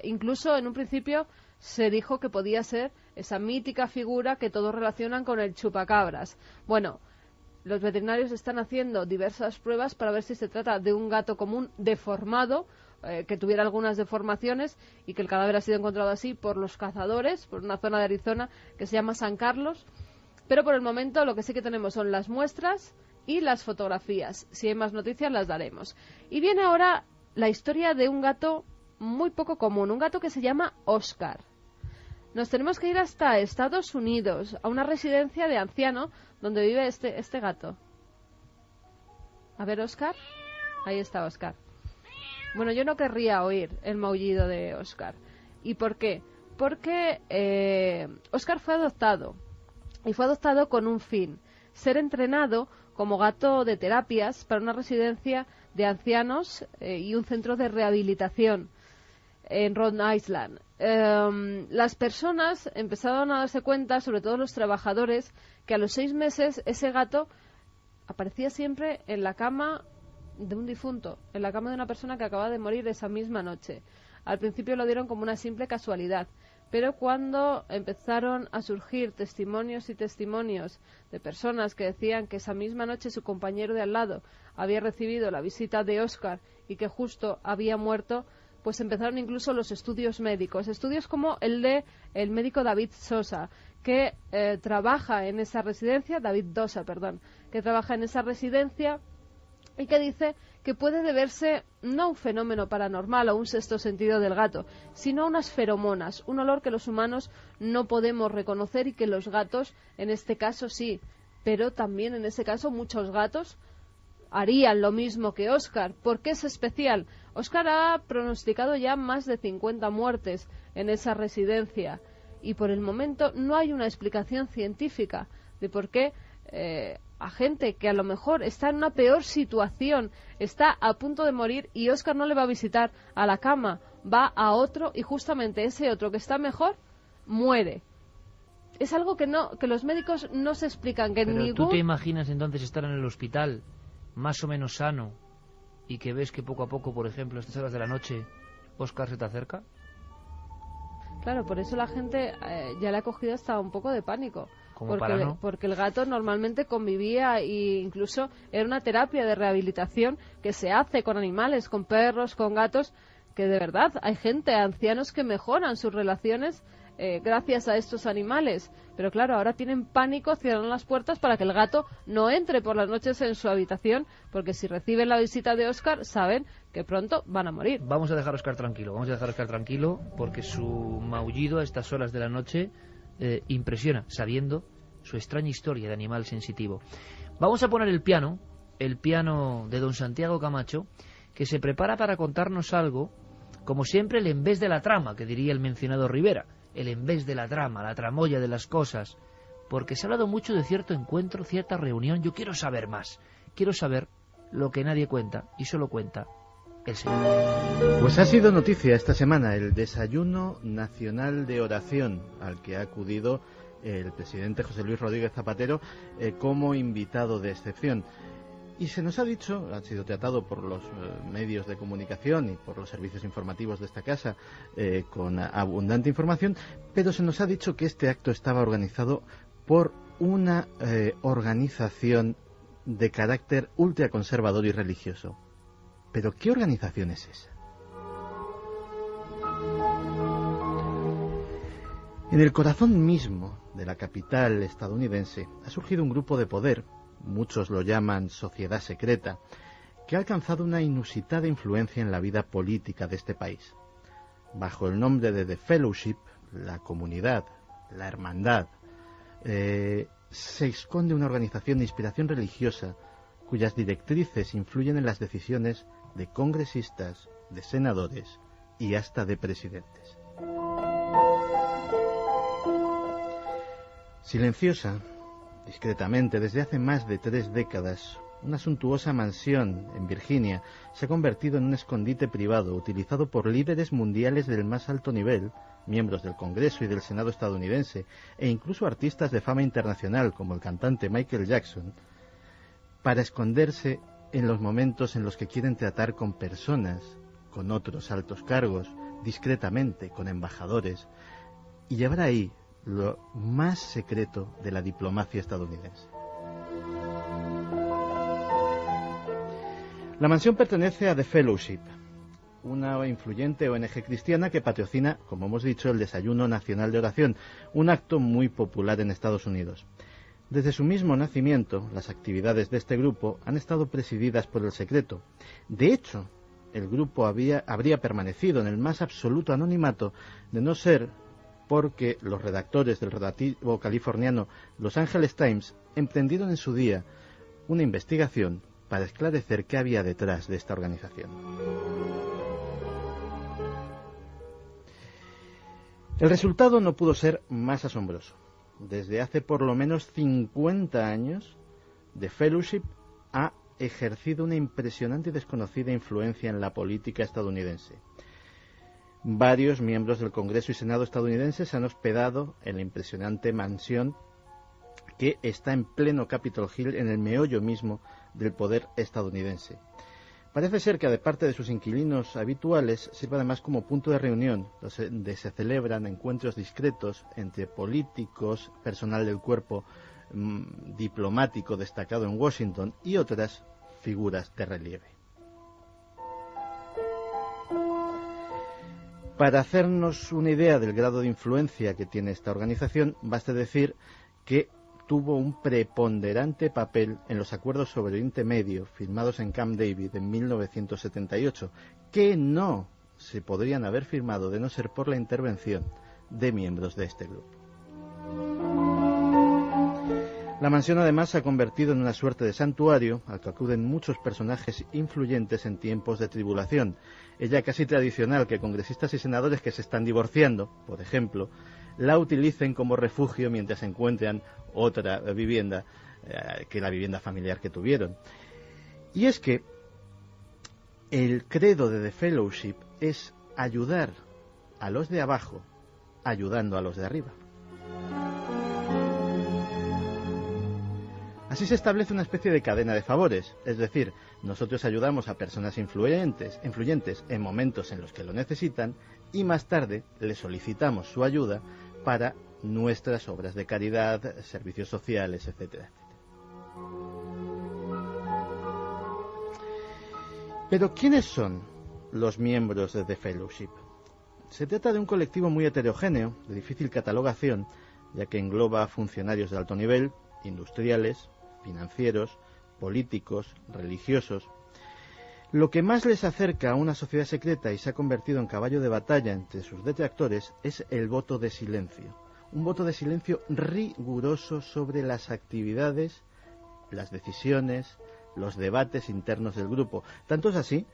Incluso en un principio se dijo que podía ser esa mítica figura que todos relacionan con el chupacabras. Bueno, los veterinarios están haciendo diversas pruebas para ver si se trata de un gato común deformado, que tuviera algunas deformaciones, y que el cadáver ha sido encontrado así por los cazadores, por una zona de Arizona que se llama San Carlos. Pero por el momento lo que sí que tenemos son las muestras y las fotografías. Si hay más noticias las daremos. Y viene ahora la historia de un gato muy poco común, un gato que se llama Oscar. Nos tenemos que ir hasta Estados Unidos, a una residencia de anciano donde vive este gato. A ver, Oscar. Ahí está Oscar. Bueno, yo no querría oír el maullido de Oscar. ¿Y por qué? Porque Oscar fue adoptado. Y fue adoptado con un fin: ser entrenado como gato de terapias para una residencia de ancianos y un centro de rehabilitación en Rhode Island. Las personas empezaron a darse cuenta, sobre todo los trabajadores, que a los 6 meses ese gato aparecía siempre en la cama de un difunto, en la cama de una persona que acaba de morir esa misma noche. Al principio lo dieron como una simple casualidad, pero cuando empezaron a surgir testimonios y testimonios de personas que decían que esa misma noche su compañero de al lado había recibido la visita de Oscar y que justo había muerto, pues empezaron incluso los estudios médicos, estudios como el de el médico David Sosa, que trabaja en esa residencia, David Dosa, perdón, que trabaja en esa residencia y que dice que puede deberse no a un fenómeno paranormal o un sexto sentido del gato, sino a unas feromonas, un olor que los humanos no podemos reconocer y que los gatos, en este caso sí, pero también en ese caso muchos gatos harían lo mismo que Oscar. ¿Por qué es especial? Oscar ha pronosticado ya más de 50 muertes en esa residencia y por el momento no hay una explicación científica de por qué a gente que a lo mejor está en una peor situación, está a punto de morir y Oscar no le va a visitar a la cama, va a otro y justamente ese otro que está mejor muere. Es algo que los médicos no se explican. Pero ¿tú te imaginas entonces estar en el hospital más o menos sano y que ves que poco a poco, por ejemplo, a estas horas de la noche, Oscar se te acerca? Claro, por eso la gente ya le ha cogido hasta un poco de pánico. Porque el gato normalmente convivía e incluso era una terapia de rehabilitación que se hace con animales, con perros, con gatos, que de verdad hay gente, ancianos que mejoran sus relaciones gracias a estos animales. Pero claro, ahora tienen pánico, cierran las puertas para que el gato no entre por las noches en su habitación, porque si reciben la visita de Oscar, saben que pronto van a morir. Vamos a dejar a Oscar tranquilo, porque su maullido a estas horas de la noche impresiona, sabiendo su extraña historia de animal sensitivo. Vamos a poner el piano de don Santiago Camacho, que se prepara para contarnos algo, como siempre, el en vez de la trama, que diría el mencionado Rivera, el en vez de la trama, la tramoya de las cosas, porque se ha hablado mucho de cierto encuentro, cierta reunión. Yo quiero saber más, quiero saber lo que nadie cuenta, y solo cuenta el Señor. Pues ha sido noticia esta semana el desayuno nacional de oración al que ha acudido el presidente José Luis Rodríguez Zapatero como invitado de excepción. Y se nos ha dicho, ha sido tratado por los medios de comunicación y por los servicios informativos de esta casa con abundante información, pero se nos ha dicho que este acto estaba organizado por una organización de carácter ultraconservador y religioso. ¿Pero qué organización es esa? En el corazón mismo de la capital estadounidense ha surgido un grupo de poder, muchos lo llaman sociedad secreta, que ha alcanzado una inusitada influencia en la vida política de este país. Bajo el nombre de The Fellowship, la comunidad, la hermandad, se esconde una organización de inspiración religiosa cuyas directrices influyen en las decisiones de congresistas, de senadores y hasta de presidentes. Silenciosa, discretamente, desde hace más de 3 décadas, una suntuosa mansión en Virginia se ha convertido en un escondite privado utilizado por líderes mundiales del más alto nivel, miembros del Congreso y del Senado estadounidense, e incluso artistas de fama internacional como el cantante Michael Jackson, para esconderse en los momentos en los que quieren tratar con personas, con otros altos cargos, discretamente, con embajadores, y llevar ahí lo más secreto de la diplomacia estadounidense. La mansión pertenece a The Fellowship, una influyente ONG cristiana que patrocina, como hemos dicho, el Desayuno Nacional de Oración, un acto muy popular en Estados Unidos. Desde su mismo nacimiento, las actividades de este grupo han estado presididas por el secreto. De hecho, el grupo habría permanecido en el más absoluto anonimato, de no ser porque los redactores del redactivo californiano Los Angeles Times emprendieron en su día una investigación para esclarecer qué había detrás de esta organización. El resultado no pudo ser más asombroso. Desde hace por lo menos 50 años, The Fellowship ha ejercido una impresionante y desconocida influencia en la política estadounidense. Varios miembros del Congreso y Senado estadounidenses se han hospedado en la impresionante mansión que está en pleno Capitol Hill, en el meollo mismo del poder estadounidense. Parece ser que, aparte de sus inquilinos habituales, sirve además como punto de reunión, donde se celebran encuentros discretos entre políticos, personal del cuerpo diplomático destacado en Washington y otras figuras de relieve. Para hacernos una idea del grado de influencia que tiene esta organización, basta decir que tuvo un preponderante papel en los acuerdos sobre Oriente Medio firmados en Camp David en 1978, que no se podrían haber firmado de no ser por la intervención de miembros de este grupo. La mansión además se ha convertido en una suerte de santuario al que acuden muchos personajes influyentes en tiempos de tribulación. Es ya casi tradicional que congresistas y senadores que se están divorciando, por ejemplo, la utilicen como refugio mientras encuentran otra vivienda que la vivienda familiar que tuvieron. Y es que el credo de The Fellowship es ayudar a los de abajo ayudando a los de arriba. Así se establece una especie de cadena de favores, es decir, nosotros ayudamos a personas influyentes en momentos en los que lo necesitan y más tarde les solicitamos su ayuda para nuestras obras de caridad, servicios sociales, etcétera, etcétera. Pero ¿quiénes son los miembros de The Fellowship? Se trata de un colectivo muy heterogéneo, de difícil catalogación, ya que engloba funcionarios de alto nivel, industriales, financieros, políticos, religiosos. Lo que más les acerca a una sociedad secreta y se ha convertido en caballo de batalla entre sus detractores es el voto de silencio. Un voto de silencio riguroso sobre las actividades, las decisiones, los debates internos del grupo. Tanto es así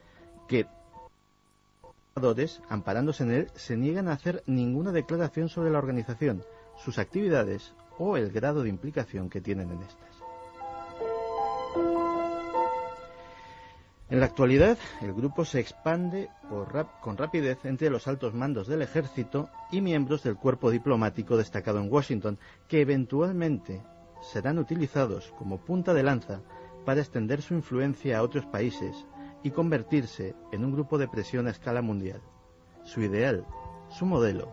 que los amparándose en él, se niegan a hacer ninguna declaración sobre la organización, sus actividades o el grado de implicación que tienen en estas. En la actualidad, el grupo se expande con rapidez entre los altos mandos del ejército y miembros del cuerpo diplomático destacado en Washington, que eventualmente serán utilizados como punta de lanza para extender su influencia a otros países y convertirse en un grupo de presión a escala mundial. Su ideal, su modelo,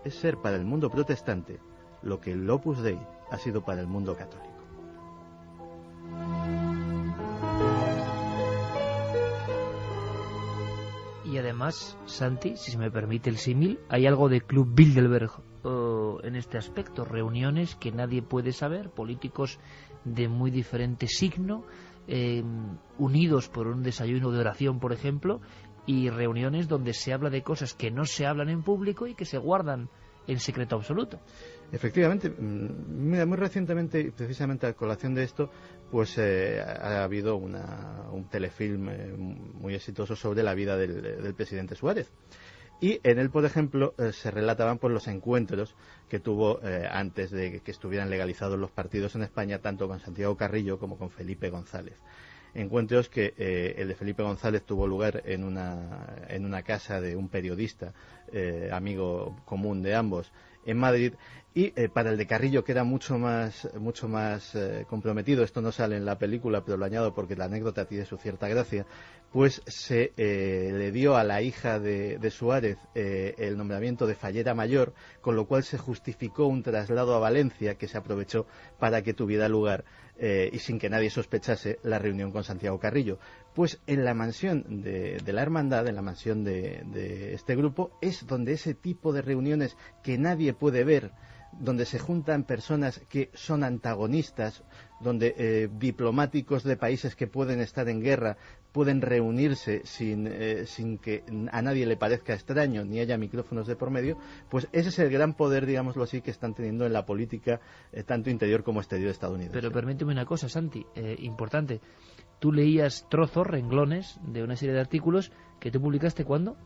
es ser para el mundo protestante lo que el Opus Dei ha sido para el mundo católico. Y además, Santi, si se me permite el símil, hay algo de Club Bilderberg en este aspecto, reuniones que nadie puede saber, políticos de muy diferente signo, unidos por un desayuno de oración, por ejemplo, y reuniones donde se habla de cosas que no se hablan en público y que se guardan en secreto absoluto. Efectivamente, mira, muy recientemente, precisamente a colación de esto, pues ha habido un telefilm muy exitoso sobre la vida del presidente Suárez. Y en él, por ejemplo, se relataban pues los encuentros que tuvo antes de que estuvieran legalizados los partidos en España, tanto con Santiago Carrillo como con Felipe González. Encuentros que el de Felipe González tuvo lugar en una casa de un periodista, amigo común de ambos, en Madrid, y para el de Carrillo, que era mucho más comprometido, esto no sale en la película, pero lo añado porque la anécdota tiene su cierta gracia, pues se le dio a la hija de Suárez el nombramiento de fallera mayor, con lo cual se justificó un traslado a Valencia que se aprovechó para que tuviera lugar y sin que nadie sospechase la reunión con Santiago Carrillo. Pues en la mansión de la hermandad, en la mansión de este grupo, es donde ese tipo de reuniones que nadie puede ver, donde se juntan personas que son antagonistas, donde diplomáticos de países que pueden estar en guerra pueden reunirse sin que a nadie le parezca extraño ni haya micrófonos de por medio, pues ese es el gran poder, digámoslo así, que están teniendo en la política tanto interior como exterior estadounidense. Pero permíteme una cosa, Santi, importante. Tú leías trozos, renglones de una serie de artículos que tú publicaste, ¿cuándo?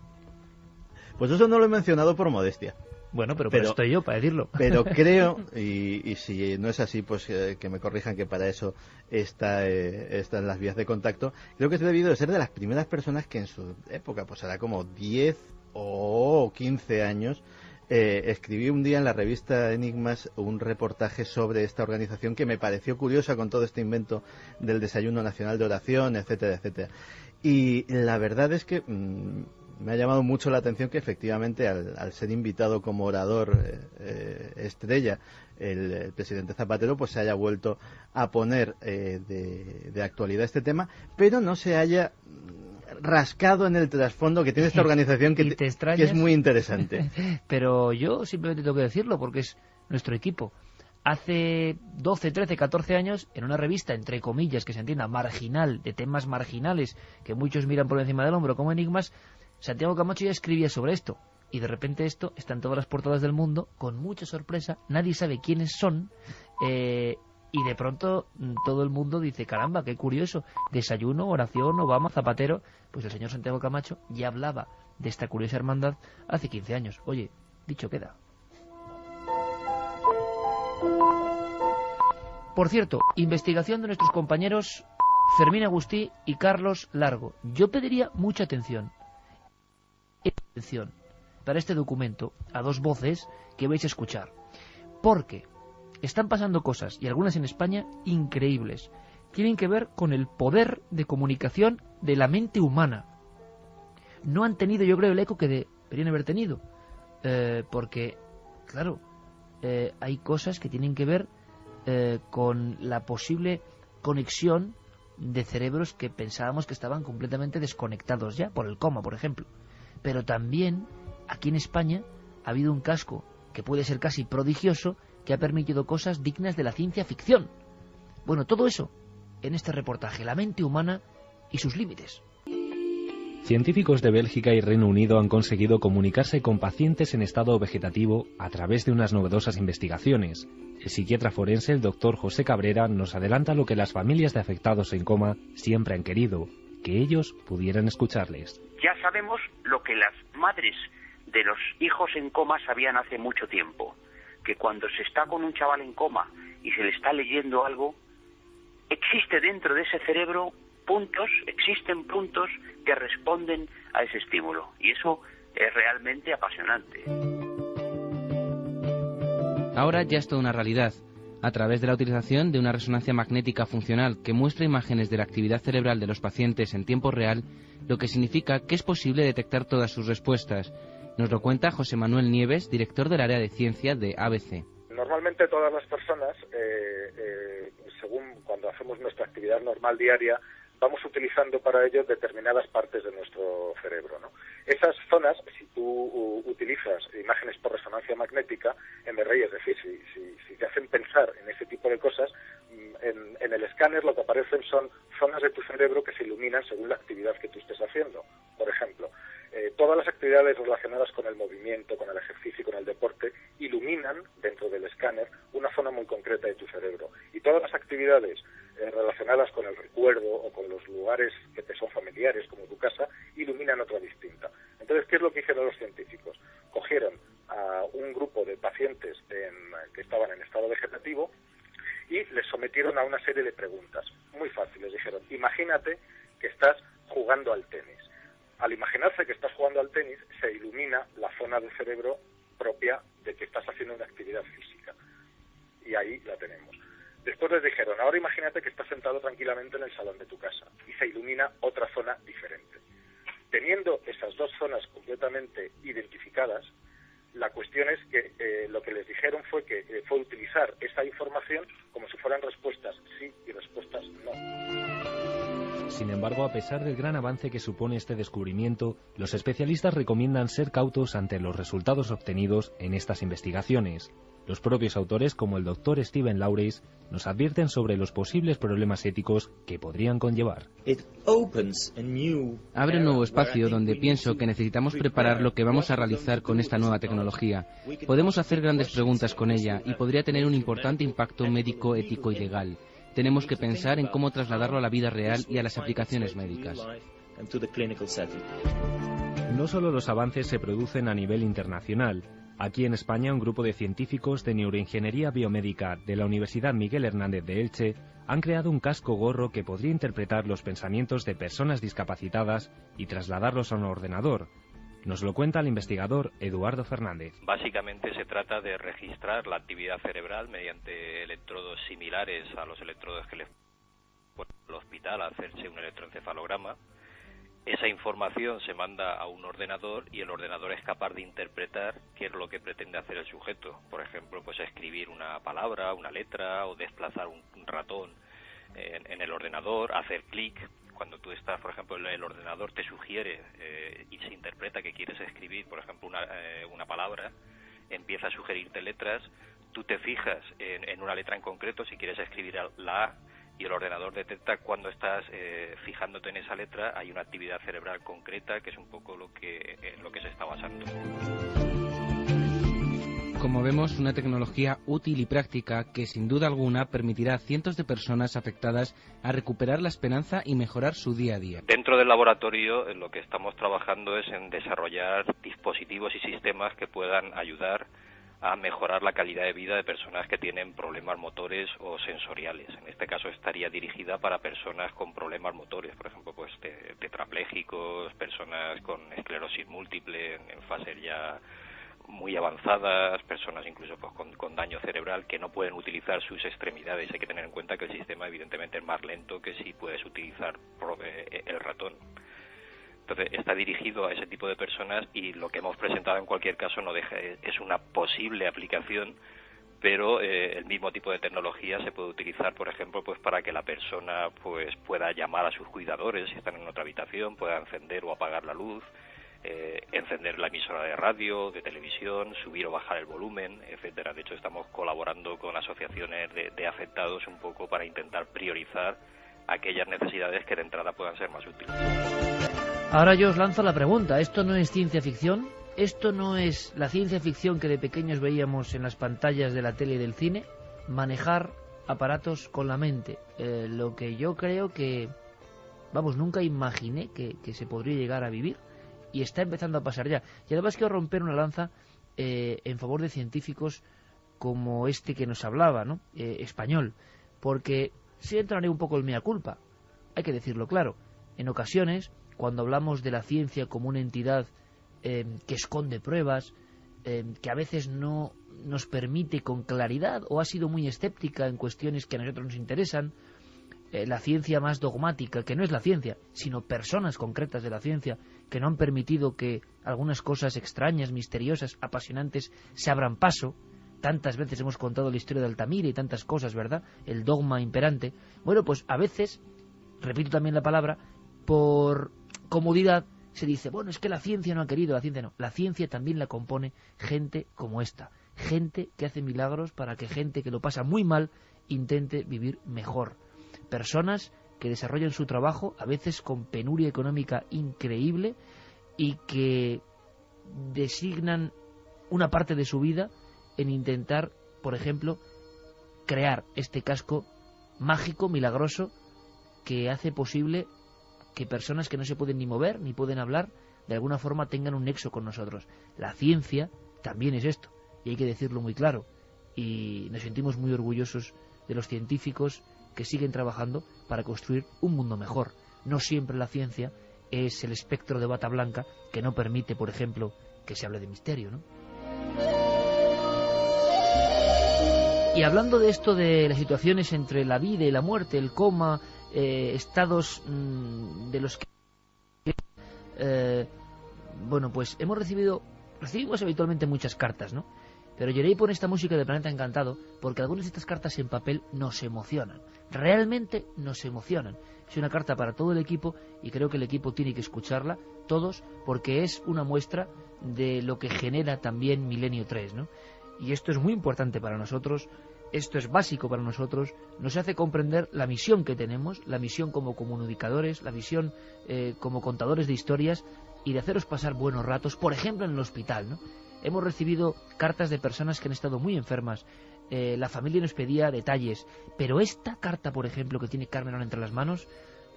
Pues eso no lo he mencionado por modestia. Bueno, pero estoy yo para decirlo. Pero creo, y si no es así, pues que me corrijan, que para eso están las vías de contacto. Creo que es debido a ser de las primeras personas que en su época, pues era como 10 o 15 años, escribí un día en la revista Enigmas un reportaje sobre esta organización que me pareció curiosa con todo este invento del Desayuno Nacional de Oración, etcétera, etcétera. Y la verdad es que me ha llamado mucho la atención que efectivamente al ser invitado como orador estrella el presidente Zapatero, pues se haya vuelto a poner de actualidad este tema, pero no se haya rascado en el trasfondo que tiene esta organización que es muy interesante. Pero yo simplemente tengo que decirlo porque es nuestro equipo. Hace 12, 13, 14 años, en una revista, entre comillas, que se entienda, marginal, de temas marginales, que muchos miran por encima del hombro como Enigmas, Santiago Camacho ya escribía sobre esto. Y de repente esto está en todas las portadas del mundo, con mucha sorpresa, nadie sabe quiénes son, y de pronto todo el mundo dice, caramba, qué curioso, desayuno, oración, Obama, Zapatero. Pues el señor Santiago Camacho ya hablaba de esta curiosa hermandad hace 15 años. Oye, dicho queda. Por cierto, investigación de nuestros compañeros Fermín Agustí y Carlos Largo. Yo pediría mucha atención para este documento a dos voces que vais a escuchar, porque están pasando cosas, y algunas en España, increíbles. Tienen que ver con el poder de comunicación de la mente humana. No han tenido, yo creo, el eco que deberían haber tenido, porque, claro, hay cosas que tienen que ver con la posible conexión de cerebros que pensábamos que estaban completamente desconectados ya, por el coma, por ejemplo. Pero también, aquí en España, ha habido un casco que puede ser casi prodigioso, que ha permitido cosas dignas de la ciencia ficción. Bueno, todo eso en este reportaje, la mente humana y sus límites. Científicos de Bélgica y Reino Unido han conseguido comunicarse con pacientes en estado vegetativo a través de unas novedosas investigaciones. El psiquiatra forense, el doctor José Cabrera, nos adelanta lo que las familias de afectados en coma siempre han querido, que ellos pudieran escucharles. Ya sabemos lo que las madres de los hijos en coma sabían hace mucho tiempo, que cuando se está con un chaval en coma y se le está leyendo algo, existe dentro de ese cerebro existen puntos que responden a ese estímulo, y eso es realmente apasionante. Ahora ya es toda una realidad, a través de la utilización de una resonancia magnética funcional que muestra imágenes de la actividad cerebral de los pacientes en tiempo real, lo que significa que es posible detectar todas sus respuestas. Nos lo cuenta José Manuel Nieves, director del área de ciencia de ABC. Normalmente todas las personas, según cuando hacemos nuestra actividad normal diaria, vamos utilizando para ello determinadas partes de nuestro cerebro, ¿no? Esas zonas, si tú utilizas imágenes por resonancia magnética, MRI, es decir, si te hacen pensar en ese tipo de cosas, en el escáner lo que aparecen son zonas de tu cerebro que se iluminan según la actividad que tú estés haciendo. Por ejemplo, todas las actividades relacionadas con el movimiento, con el ejercicio y con el deporte iluminan dentro del escáner una zona muy concreta de tu cerebro. Y todas las actividades relacionadas con el recuerdo o con los lugares que te son familiares, como tu casa, iluminan otra distinta. Entonces, ¿qué es lo que hicieron los científicos? Cogieron a un grupo de pacientes que estaban en estado vegetativo y les sometieron a una serie de preguntas muy fáciles. Dijeron, imagínate que estás jugando al tenis. Al imaginarse que estás jugando al tenis, se ilumina la zona del cerebro propia de que estás haciendo una actividad física. Y ahí la tenemos. Después les dijeron, ahora imagínate que estás sentado tranquilamente en el salón de tu casa y se ilumina otra zona diferente. Teniendo esas dos zonas completamente identificadas, la cuestión es que lo que les dijeron fue utilizar esa información como si fueran respuestas sí y respuestas no. Sin embargo, a pesar del gran avance que supone este descubrimiento, los especialistas recomiendan ser cautos ante los resultados obtenidos en estas investigaciones. Los propios autores, como el Dr. Stephen Lawrence, nos advierten sobre los posibles problemas éticos que podrían conllevar. Abre un nuevo espacio donde pienso que necesitamos preparar lo que vamos a realizar con esta nueva tecnología. Podemos hacer grandes preguntas con ella y podría tener un importante impacto médico, ético y legal. Tenemos que pensar en cómo trasladarlo a la vida real y a las aplicaciones médicas. No solo los avances se producen a nivel internacional. Aquí en España, un grupo de científicos de neuroingeniería biomédica de la Universidad Miguel Hernández de Elche han creado un casco gorro que podría interpretar los pensamientos de personas discapacitadas y trasladarlos a un ordenador. Nos lo cuenta el investigador Eduardo Fernández. Básicamente se trata de registrar la actividad cerebral mediante electrodos similares a los electrodos que le ponen al hospital a hacerse un electroencefalograma. Esa información se manda a un ordenador y el ordenador es capaz de interpretar qué es lo que pretende hacer el sujeto. Por ejemplo, pues escribir una palabra, una letra o desplazar un ratón en el ordenador, hacer clic. Cuando tú estás, por ejemplo, el ordenador te sugiere y se interpreta que quieres escribir, por ejemplo, una palabra, empieza a sugerirte letras, tú te fijas en una letra en concreto, si quieres escribir la A, y el ordenador detecta cuando estás fijándote en esa letra, hay una actividad cerebral concreta que es un poco lo que se está basando. Como vemos, una tecnología útil y práctica que sin duda alguna permitirá a cientos de personas afectadas a recuperar la esperanza y mejorar su día a día. Dentro del laboratorio lo que estamos trabajando es en desarrollar dispositivos y sistemas que puedan ayudar a mejorar la calidad de vida de personas que tienen problemas motores o sensoriales. En este caso estaría dirigida para personas con problemas motores, por ejemplo, pues tetrapléjicos, personas con esclerosis múltiple en fases ya muy avanzadas, personas incluso pues con daño cerebral que no pueden utilizar sus extremidades. Hay que tener en cuenta que el sistema evidentemente es más lento que si puedes utilizar el ratón. Entonces está dirigido a ese tipo de personas y lo que hemos presentado en cualquier caso es una posible aplicación, pero el mismo tipo de tecnología se puede utilizar, por ejemplo, pues para que la persona pues pueda llamar a sus cuidadores si están en otra habitación, pueda encender o apagar la luz, encender la emisora de radio, de televisión, subir o bajar el volumen, etcétera. De hecho, estamos colaborando con asociaciones de afectados un poco para intentar priorizar aquellas necesidades que de entrada puedan ser más útiles. Ahora yo os lanzo la pregunta, ¿esto no es ciencia ficción? ¿Esto no es la ciencia ficción que de pequeños veíamos en las pantallas de la tele y del cine? Manejar aparatos con la mente. Lo que yo creo que, nunca imaginé que se podría llegar a vivir y está empezando a pasar ya. Y además quiero romper una lanza en favor de científicos como este que nos hablaba, ¿no? Español, porque si entraré un poco en mea culpa, hay que decirlo claro. En ocasiones, cuando hablamos de la ciencia como una entidad que esconde pruebas, que a veces no nos permite con claridad o ha sido muy escéptica en cuestiones que a nosotros nos interesan, la ciencia más dogmática, que no es la ciencia, sino personas concretas de la ciencia, que no han permitido que algunas cosas extrañas, misteriosas, apasionantes se abran paso. Tantas veces hemos contado la historia de Altamira y tantas cosas, ¿verdad? El dogma imperante. Bueno, pues a veces, repito también la palabra, por comodidad se dice, bueno, es que la ciencia no ha querido, la ciencia no. La ciencia también la compone gente como esta, gente que hace milagros para que gente que lo pasa muy mal intente vivir mejor. Personas que desarrollan su trabajo a veces con penuria económica increíble y que designan una parte de su vida en intentar, por ejemplo, crear este casco mágico, milagroso, que hace posible que personas que no se pueden ni mover, ni pueden hablar, de alguna forma tengan un nexo con nosotros. La ciencia también es esto, y hay que decirlo muy claro. Y nos sentimos muy orgullosos de los científicos que siguen trabajando para construir un mundo mejor. No siempre la ciencia es el espectro de bata blanca que no permite, por ejemplo, que se hable de misterio, ¿no? Y hablando de esto, de las situaciones entre la vida y la muerte, el coma, estados de los que bueno, pues recibimos habitualmente muchas cartas, ¿no? Pero Yerei pone esta música de Planeta Encantado porque algunas de estas cartas en papel nos emocionan. Realmente nos emocionan. Es una carta para todo el equipo y creo que el equipo tiene que escucharla, todos, porque es una muestra de lo que genera también Milenio 3, ¿no? Y esto es muy importante para nosotros, esto es básico para nosotros, nos hace comprender la misión que tenemos, la misión como comunicadores, la misión como contadores de historias y de haceros pasar buenos ratos, por ejemplo en el hospital, ¿no? Hemos recibido cartas de personas que han estado muy enfermas, la familia nos pedía detalles, pero esta carta, por ejemplo, que tiene Carmen ahora entre las manos,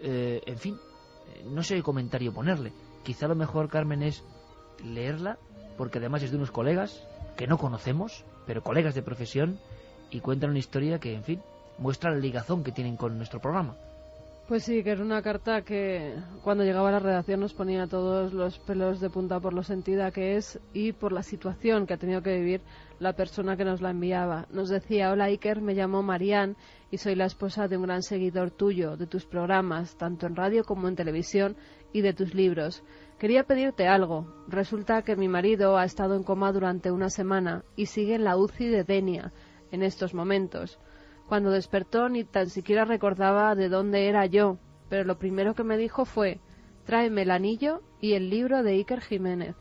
en fin, no sé qué comentario ponerle. Quizá lo mejor, Carmen, es leerla, porque además es de unos colegas que no conocemos, pero colegas de profesión, y cuentan una historia que, en fin, muestra la ligazón que tienen con nuestro programa. Pues sí, que era una carta que cuando llegaba a la redacción nos ponía todos los pelos de punta por lo sentida que es y por la situación que ha tenido que vivir la persona que nos la enviaba. Nos decía: hola Iker, me llamo Marianne y soy la esposa de un gran seguidor tuyo, de tus programas, tanto en radio como en televisión, y de tus libros. Quería pedirte algo. Resulta que mi marido ha estado en coma durante una semana y sigue en la UCI de Denia en estos momentos. Cuando despertó ni tan siquiera recordaba de dónde era yo, pero lo primero que me dijo fue: tráeme el anillo y el libro de Iker Jiménez.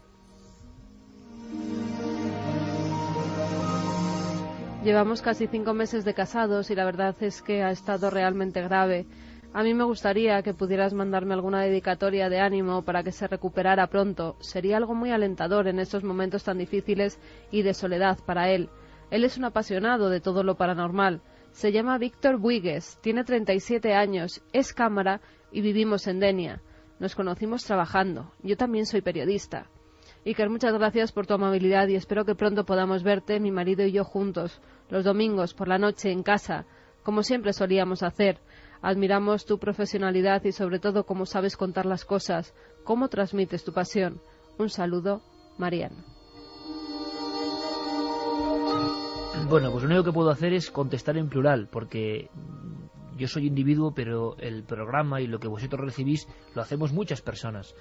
Llevamos casi 5 meses de casados y la verdad es que ha estado realmente grave. A mí me gustaría que pudieras mandarme alguna dedicatoria de ánimo para que se recuperara pronto. Sería algo muy alentador en estos momentos tan difíciles y de soledad para él. Él es un apasionado de todo lo paranormal. Se llama Víctor Buigues, tiene 37 años, es cámara y vivimos en Denia. Nos conocimos trabajando. Yo también soy periodista. Iker, muchas gracias por tu amabilidad y espero que pronto podamos verte, mi marido y yo juntos, los domingos por la noche en casa, como siempre solíamos hacer. Admiramos tu profesionalidad y sobre todo cómo sabes contar las cosas, cómo transmites tu pasión. Un saludo, Marianne. Bueno, pues lo único que puedo hacer es contestar en plural, porque yo soy individuo, pero el programa y lo que vosotros recibís lo hacemos muchas personas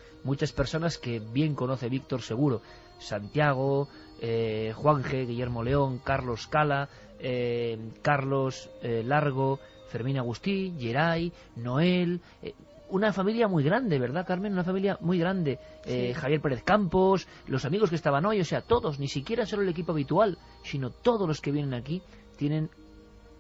que bien conoce Víctor seguro: Santiago, Juanje, Guillermo León, Carlos Cala, Carlos Largo, Fermín Agustí, Geray, Noel, una familia muy grande, ¿verdad, Carmen? Una familia muy grande. Sí. Javier Pérez Campos, los amigos que estaban hoy, o sea, todos, ni siquiera solo el equipo habitual, sino todos los que vienen aquí tienen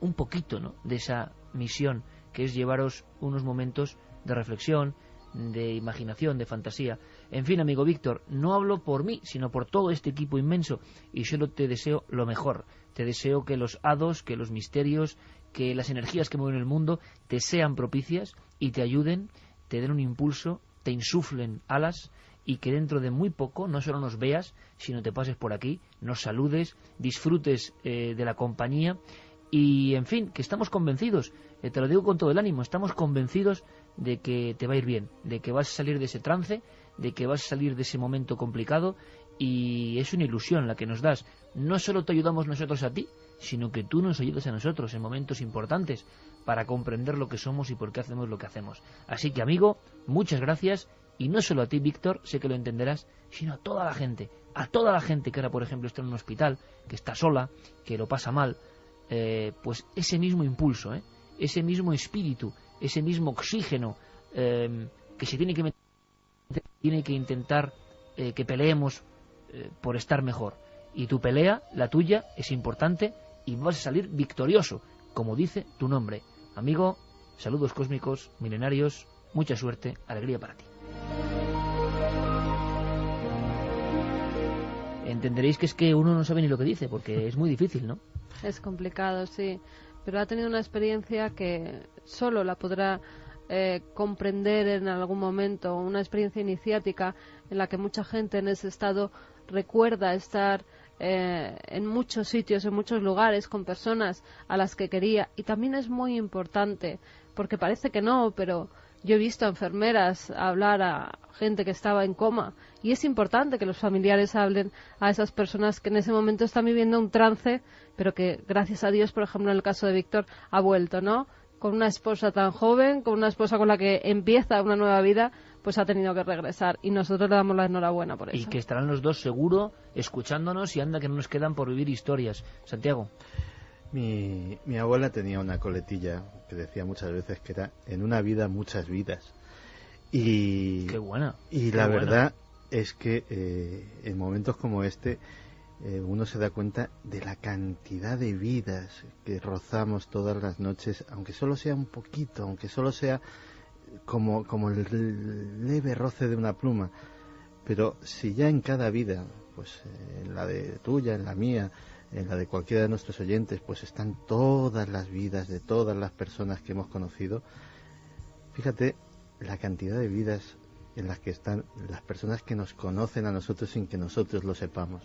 un poquito, ¿no?, de esa misión, que es llevaros unos momentos de reflexión, de imaginación, de fantasía. En fin, amigo Víctor, no hablo por mí, sino por todo este equipo inmenso, y solo te deseo lo mejor. Te deseo que los hados, que los misterios, que las energías que mueven el mundo te sean propicias y te ayuden, te den un impulso, te insuflen alas, y que dentro de muy poco no solo nos veas, sino te pases por aquí, nos saludes, disfrutes de la compañía. Y, en fin, que estamos convencidos, te lo digo con todo el ánimo, estamos convencidos de que te va a ir bien, de que vas a salir de ese trance, de que vas a salir de ese momento complicado, y es una ilusión la que nos das. No solo te ayudamos nosotros a ti, sino que tú nos ayudas a nosotros en momentos importantes para comprender lo que somos y por qué hacemos lo que hacemos. Así que, amigo, muchas gracias, y no solo a ti, Víctor, sé que lo entenderás, sino a toda la gente que ahora, por ejemplo, está en un hospital, que está sola, que lo pasa mal. Pues ese mismo impulso, ese mismo espíritu, ese mismo oxígeno que se tiene que intentar que peleemos por estar mejor. Y tu pelea, la tuya, es importante y vas a salir victorioso, como dice tu nombre. Amigo, saludos cósmicos, milenarios, mucha suerte, alegría para ti. Entenderéis que es que uno no sabe ni lo que dice, porque es muy difícil, ¿no? Es complicado, sí, pero ha tenido una experiencia que solo la podrá comprender en algún momento, una experiencia iniciática en la que mucha gente en ese estado recuerda estar en muchos sitios, en muchos lugares, con personas a las que quería. Y también es muy importante, porque parece que no, pero yo he visto a enfermeras hablar a gente que estaba en coma, y es importante que los familiares hablen a esas personas que en ese momento están viviendo un trance, pero que, gracias a Dios, por ejemplo, en el caso de Víctor, ha vuelto, ¿no? Con una esposa tan joven, con una esposa con la que empieza una nueva vida, pues ha tenido que regresar, y nosotros le damos la enhorabuena por eso. Y que estarán los dos seguro escuchándonos, y anda que no nos quedan por vivir historias. Santiago. Mi abuela tenía una coletilla que decía muchas veces que era: en una vida, muchas vidas. Y qué buena. Y la verdad es que en momentos como este uno se da cuenta de la cantidad de vidas que rozamos todas las noches, aunque solo sea un poquito, aunque solo sea como el leve roce de una pluma. Pero si ya en cada vida, pues en la de tuya, en la mía, en la de cualquiera de nuestros oyentes, pues están todas las vidas de todas las personas que hemos conocido, fíjate la cantidad de vidas en las que están las personas que nos conocen a nosotros sin que nosotros lo sepamos.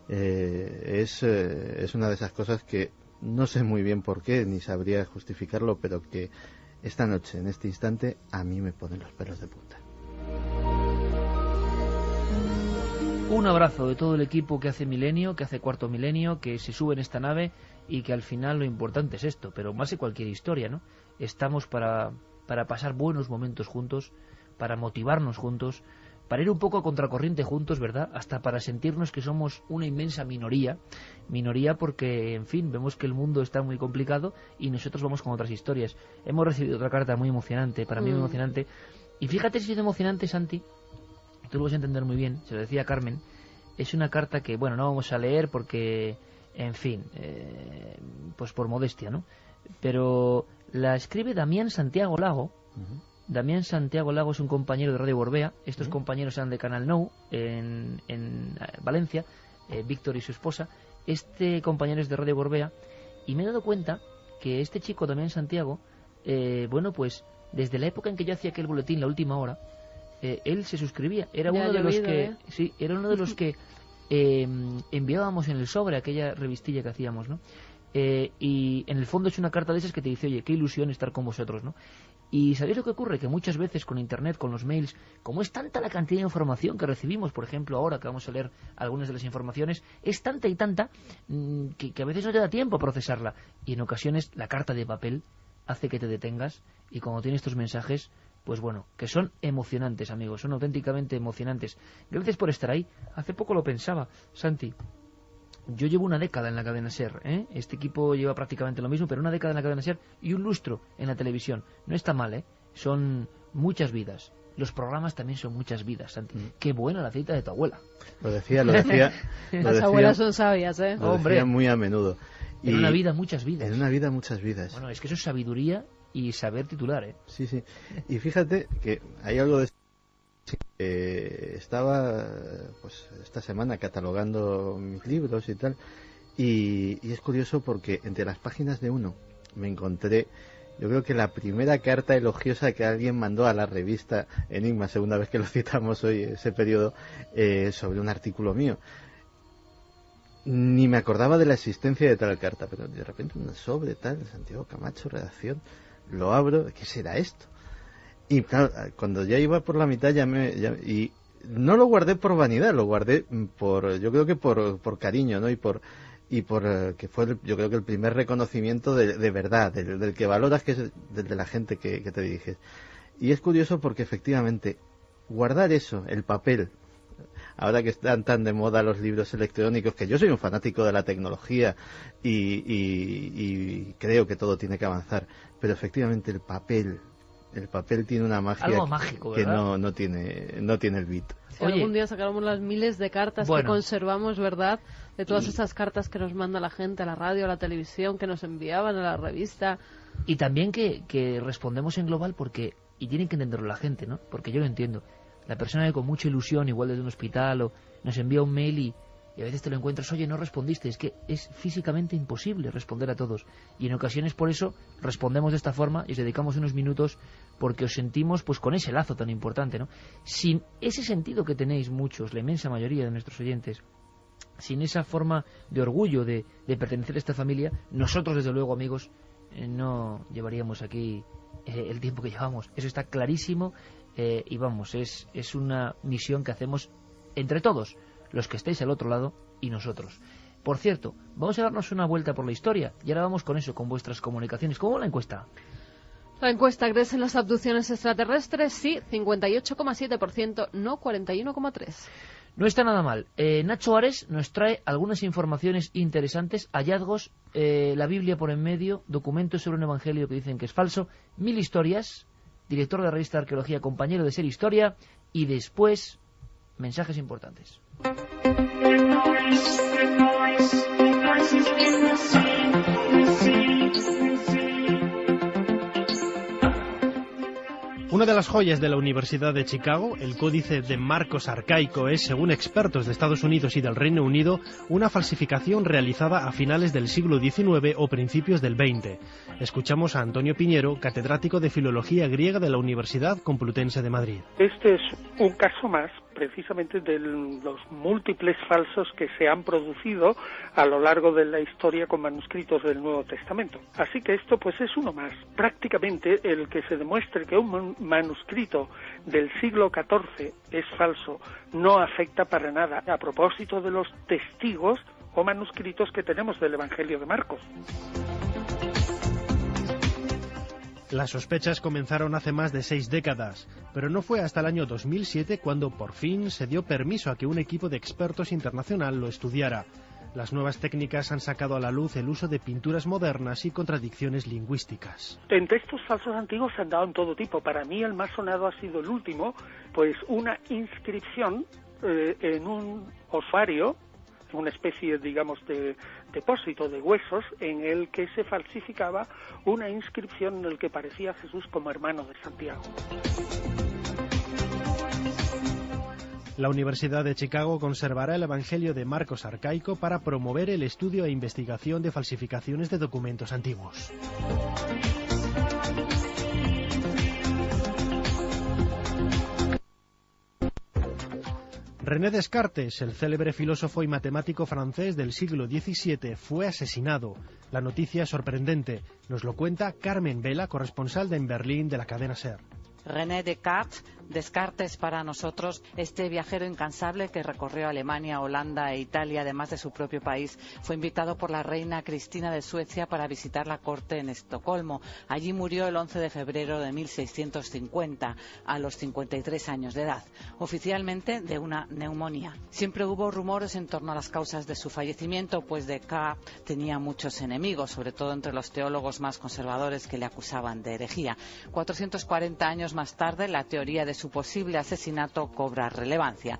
Es una de esas cosas que no sé muy bien por qué, ni sabría justificarlo, pero que esta noche, en este instante, a mí me ponen los pelos de punta. Un abrazo de todo el equipo que hace Milenio, que hace Cuarto Milenio, que se sube en esta nave, y que al final lo importante es esto, pero más de cualquier historia, ¿no? Estamos para pasar buenos momentos juntos, para motivarnos juntos, para ir un poco a contracorriente juntos, ¿verdad? Hasta para sentirnos que somos una inmensa minoría porque, en fin, vemos que el mundo está muy complicado y nosotros vamos con otras historias. Hemos recibido otra carta muy emocionante, para mí muy emocionante, y fíjate si es emocionante, Santi, tú lo vas a entender muy bien, se lo decía Carmen, es una carta que, bueno, no vamos a leer porque, en fin, pues por modestia, ¿no? Pero la escribe Damián Santiago Lago. Damián Santiago Lago es un compañero de Radio Gorbea. Estos compañeros eran de Canal Nou en Valencia, Víctor y su esposa. Este compañero es de Radio Gorbea, y me he dado cuenta que este chico, Damián Santiago, bueno, pues desde la época en que yo hacía aquel boletín, La Última Hora, él se suscribía. Era uno de los que sí, era uno de los que enviábamos en el sobre, aquella revistilla que hacíamos, ¿no? Y en el fondo es una carta de esas que te dice: oye, qué ilusión estar con vosotros, ¿no? Y ¿sabéis lo que ocurre? Que muchas veces con internet, con los mails, como es tanta la cantidad de información que recibimos, por ejemplo ahora que vamos a leer algunas de las informaciones, es tanta y tanta que a veces no te da tiempo a procesarla, y en ocasiones la carta de papel hace que te detengas, y cuando tienes estos mensajes, pues bueno, que son emocionantes, amigos, son auténticamente emocionantes. Gracias por estar ahí. Hace poco lo pensaba, Santi. Yo llevo una década en la cadena SER, ¿eh? Este equipo lleva prácticamente lo mismo, pero una década en la cadena SER y un lustro en la televisión. No está mal, ¿eh? Son muchas vidas. Los programas también son muchas vidas, Santi. Qué buena la cita de tu abuela. Lo decía. Las abuelas son sabias, ¿eh? Lo decía muy a menudo. En una vida, muchas vidas. En una vida, muchas vidas. Bueno, es que eso es sabiduría y saber titular, ¿eh? Sí, sí. Y fíjate que hay algo de... estaba pues esta semana catalogando mis libros y tal, y es curioso porque entre las páginas de uno me encontré, yo creo que la primera carta elogiosa que alguien mandó a la revista Enigma, segunda vez que lo citamos hoy, ese periodo, sobre un artículo mío. Ni me acordaba de la existencia de tal carta, pero de repente un sobre tal, Santiago Camacho, redacción, lo abro, ¿qué será esto? Y claro, cuando ya iba por la mitad y no lo guardé por vanidad, lo guardé yo creo que por cariño, ¿no? Y por que fue yo creo que el primer reconocimiento de verdad, del que valoras, que es del de la gente que te diriges. Y es curioso porque efectivamente guardar eso, el papel, ahora que están tan de moda los libros electrónicos, que yo soy un fanático de la tecnología y creo que todo tiene que avanzar, pero efectivamente el papel tiene una magia algo mágico, que no tiene el beat. Si algún día sacáramos las miles de cartas que conservamos, ¿verdad? De todas esas cartas que nos manda la gente a la radio, a la televisión, que nos enviaban a la revista. Y también que respondemos en global y tienen que entenderlo la gente, ¿no? Porque yo lo entiendo. La persona que con mucha ilusión, igual desde un hospital, o nos envía un mail y a veces te lo encuentras, oye, no respondiste, es que es físicamente imposible responder a todos, y en ocasiones por eso respondemos de esta forma y os dedicamos unos minutos porque os sentimos pues con ese lazo tan importante, ¿no? Sin ese sentido que tenéis muchos, la inmensa mayoría de nuestros oyentes, sin esa forma de orgullo de pertenecer a esta familia, nosotros desde luego, amigos, no llevaríamos aquí el tiempo que llevamos. Eso está clarísimo, y vamos, es una misión que hacemos entre todos, los que estáis al otro lado y nosotros. Por cierto, vamos a darnos una vuelta por la historia y ahora vamos con eso, con vuestras comunicaciones. ¿Cómo va la encuesta? La encuesta: ¿crees en las abducciones extraterrestres? Sí, 58,7%, no 41,3%. No está nada mal. Nacho Ares nos trae algunas informaciones interesantes, hallazgos, la Biblia por en medio, documentos sobre un evangelio que dicen que es falso, 1000 historias, director de la revista de arqueología, compañero de Ser Historia, y después mensajes importantes. Una de las joyas de la Universidad de Chicago, el Códice de Marcos Arcaico, es, según expertos de Estados Unidos y del Reino Unido, una falsificación realizada a finales del siglo XIX o principios del XX. Escuchamos a Antonio Piñero, catedrático de Filología Griega de la Universidad Complutense de Madrid. Este es un caso más, precisamente, de los múltiples falsos que se han producido a lo largo de la historia con manuscritos del Nuevo Testamento. Así que esto pues es uno más. Prácticamente el que se demuestre que un manuscrito del siglo XIV es falso no afecta para nada a propósito de los testigos o manuscritos que tenemos del Evangelio de Marcos. Las sospechas comenzaron hace más de 6 décadas, pero no fue hasta el año 2007 cuando por fin se dio permiso a que un equipo de expertos internacional lo estudiara. Las nuevas técnicas han sacado a la luz el uso de pinturas modernas y contradicciones lingüísticas. En textos falsos antiguos se han dado en todo tipo. Para mí el más sonado ha sido el último, pues una inscripción en un osario, una especie, digamos, de depósito de huesos, en el que se falsificaba una inscripción en el que parecía Jesús como hermano de Santiago. La Universidad de Chicago conservará el Evangelio de Marcos Arcaico para promover el estudio e investigación de falsificaciones de documentos antiguos. René Descartes, el célebre filósofo y matemático francés del siglo XVII, fue asesinado. La noticia es sorprendente. Nos lo cuenta Carmen Vela, corresponsal en Berlín de la cadena SER. René Descartes para nosotros, este viajero incansable que recorrió Alemania, Holanda e Italia, además de su propio país, fue invitado por la reina Cristina de Suecia para visitar la corte en Estocolmo. Allí murió el 11 de febrero de 1650, a los 53 años de edad, oficialmente de una neumonía. Siempre hubo rumores en torno a las causas de su fallecimiento, pues Descartes tenía muchos enemigos, sobre todo entre los teólogos más conservadores que le acusaban de herejía. 440 años más tarde, la teoría de su posible asesinato cobra relevancia.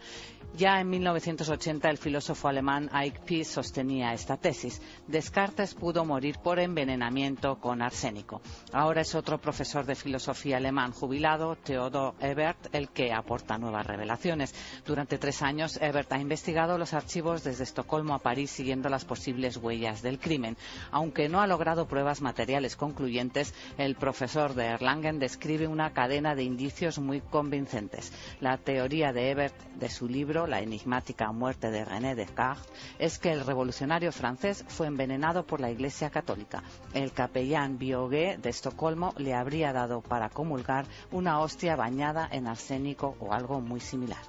Ya en 1980 el filósofo alemán Eike Pies sostenía esta tesis. Descartes pudo morir por envenenamiento con arsénico. Ahora es otro profesor de filosofía alemán jubilado, Theodor Ebert, el que aporta nuevas revelaciones. Durante 3 años, Ebert ha investigado los archivos desde Estocolmo a París siguiendo las posibles huellas del crimen. Aunque no ha logrado pruebas materiales concluyentes, el profesor de Erlangen describe una cadena de indicios muy convincentes. La teoría de Ebert, de su libro La enigmática muerte de René Descartes, es que el revolucionario francés fue envenenado por la Iglesia Católica. El capellán Biogué de Estocolmo le habría dado para comulgar una hostia bañada en arsénico o algo muy similar.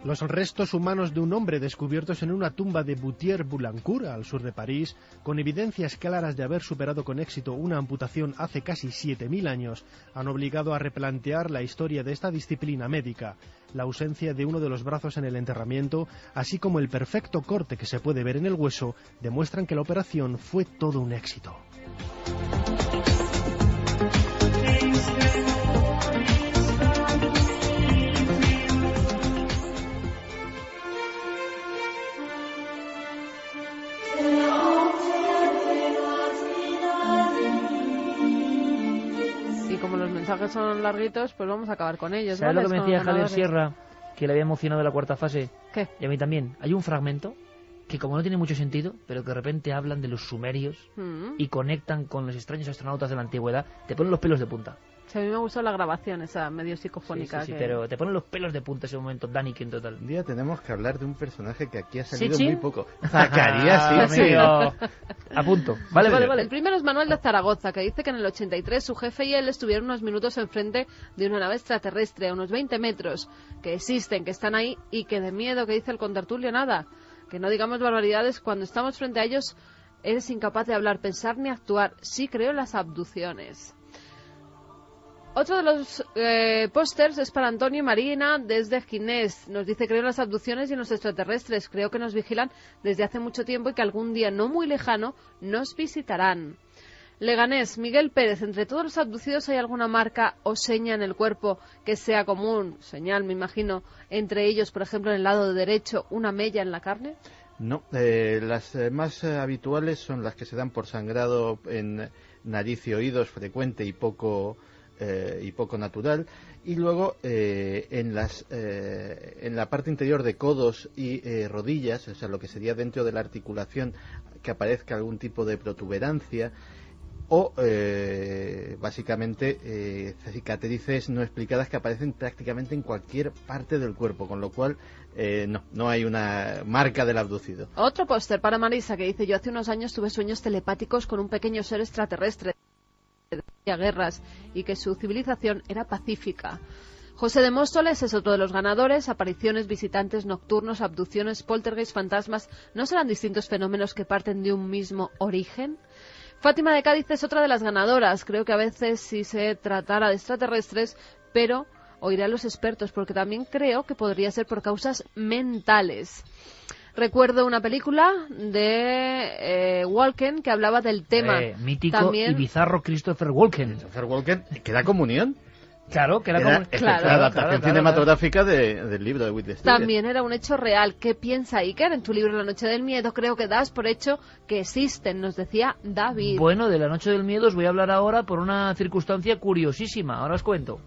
Los restos humanos de un hombre descubiertos en una tumba de Boutier-Boulancourt, al sur de París, con evidencias claras de haber superado con éxito una amputación hace casi 7.000 años, han obligado a replantear la historia de esta disciplina médica. La ausencia de uno de los brazos en el enterramiento, así como el perfecto corte que se puede ver en el hueso, demuestran que la operación fue todo un éxito. Que son larguitos, pues vamos a acabar con ellos. ¿Sabes ¿vale? lo que me decía Javier Sierra? Que le había emocionado la 4ª fase. ¿Qué? Y a mí también. Hay un fragmento que como no tiene mucho sentido, pero que de repente hablan de los sumerios y conectan con los extraños astronautas de la antigüedad, te ponen los pelos de punta. Sí, a mí me gustó la grabación esa medio psicofónica. Sí, pero te ponen los pelos de punta ese momento, Dani, que en total. Un día tenemos que hablar de un personaje que aquí ha salido ¿Sí? muy poco. Zacarías, sí. A punto. Vale. El primero es Manuel de Zaragoza, que dice que en el 83 su jefe y él estuvieron unos minutos enfrente de una nave extraterrestre a unos 20 metros, que existen, que están ahí y que de miedo, que dice el contertulio, nada. que no digamos barbaridades, cuando estamos frente a ellos eres incapaz de hablar, pensar ni actuar. Sí creo en las abducciones. Otro de los pósters es para Antonio Marina desde Ginés. Nos dice: creo en las abducciones y en los extraterrestres. Creo que nos vigilan desde hace mucho tiempo y que algún día no muy lejano nos visitarán. Leganés, Miguel Pérez: entre todos los abducidos hay alguna marca o seña en el cuerpo que sea común, señal me imagino, entre ellos, por ejemplo, en el lado derecho, una mella en la carne. No, las más habituales son las que se dan por sangrado en nariz y oídos, frecuente y poco natural, y luego en la parte interior de codos y rodillas, o sea, lo que sería dentro de la articulación, que aparezca algún tipo de protuberancia o básicamente cicatrices no explicadas que aparecen prácticamente en cualquier parte del cuerpo, con lo cual no hay una marca del abducido. Otro póster para Marisa que dice: yo hace unos años tuve sueños telepáticos con un pequeño ser extraterrestre de guerras y que su civilización era pacífica. José de Móstoles es otro de los ganadores. Apariciones, visitantes nocturnos, abducciones, poltergeist, fantasmas, ¿no serán distintos fenómenos que parten de un mismo origen? Fátima de Cádiz es otra de las ganadoras. Creo que a veces sí se tratara de extraterrestres, pero oiré a los expertos, porque también creo que podría ser por causas mentales. Recuerdo una película de Walken que hablaba del tema. Mítico también... y bizarro Christopher Walken. Christopher Walken, que da comunión. Claro, que era como la adaptación cinematográfica del libro de Whitley Strieber. También era un hecho real. ¿Qué piensa Iker? En tu libro La Noche del Miedo creo que das por hecho que existen, nos decía David. Bueno, de La Noche del Miedo os voy a hablar ahora por una circunstancia curiosísima. Ahora os cuento.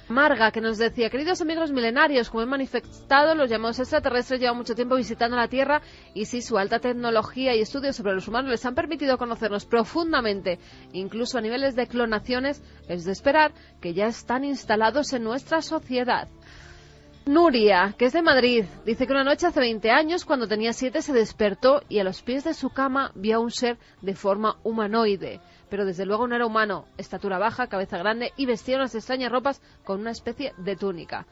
Marga, que nos decía: queridos amigos milenarios, como he manifestado, los llamados extraterrestres llevan mucho tiempo visitando la Tierra y sí, su alta tecnología y estudios sobre los humanos les han permitido conocernos profundamente, incluso a niveles de clonaciones. Es de esperar que ya están instalados en nuestra sociedad. Nuria, que es de Madrid, dice que una noche hace 20 años, cuando tenía 7, se despertó y a los pies de su cama vio a un ser de forma humanoide. Pero desde luego no era humano, estatura baja, cabeza grande y vestía unas extrañas ropas con una especie de túnica.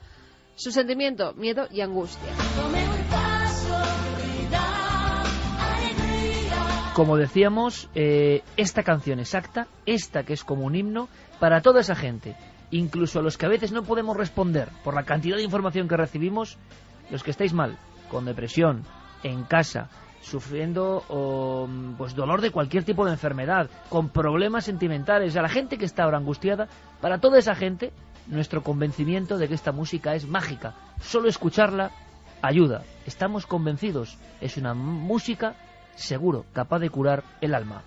Su sentimiento: miedo y angustia. Como decíamos, esta canción exacta, esta que es como un himno, para toda esa gente, incluso a los que a veces no podemos responder por la cantidad de información que recibimos, los que estáis mal, con depresión, en casa, sufriendo pues dolor de cualquier tipo de enfermedad, con problemas sentimentales, a la gente que está ahora angustiada, para toda esa gente, nuestro convencimiento de que esta música es mágica. Solo escucharla ayuda. Estamos convencidos. Es una música seguro capaz de curar el alma.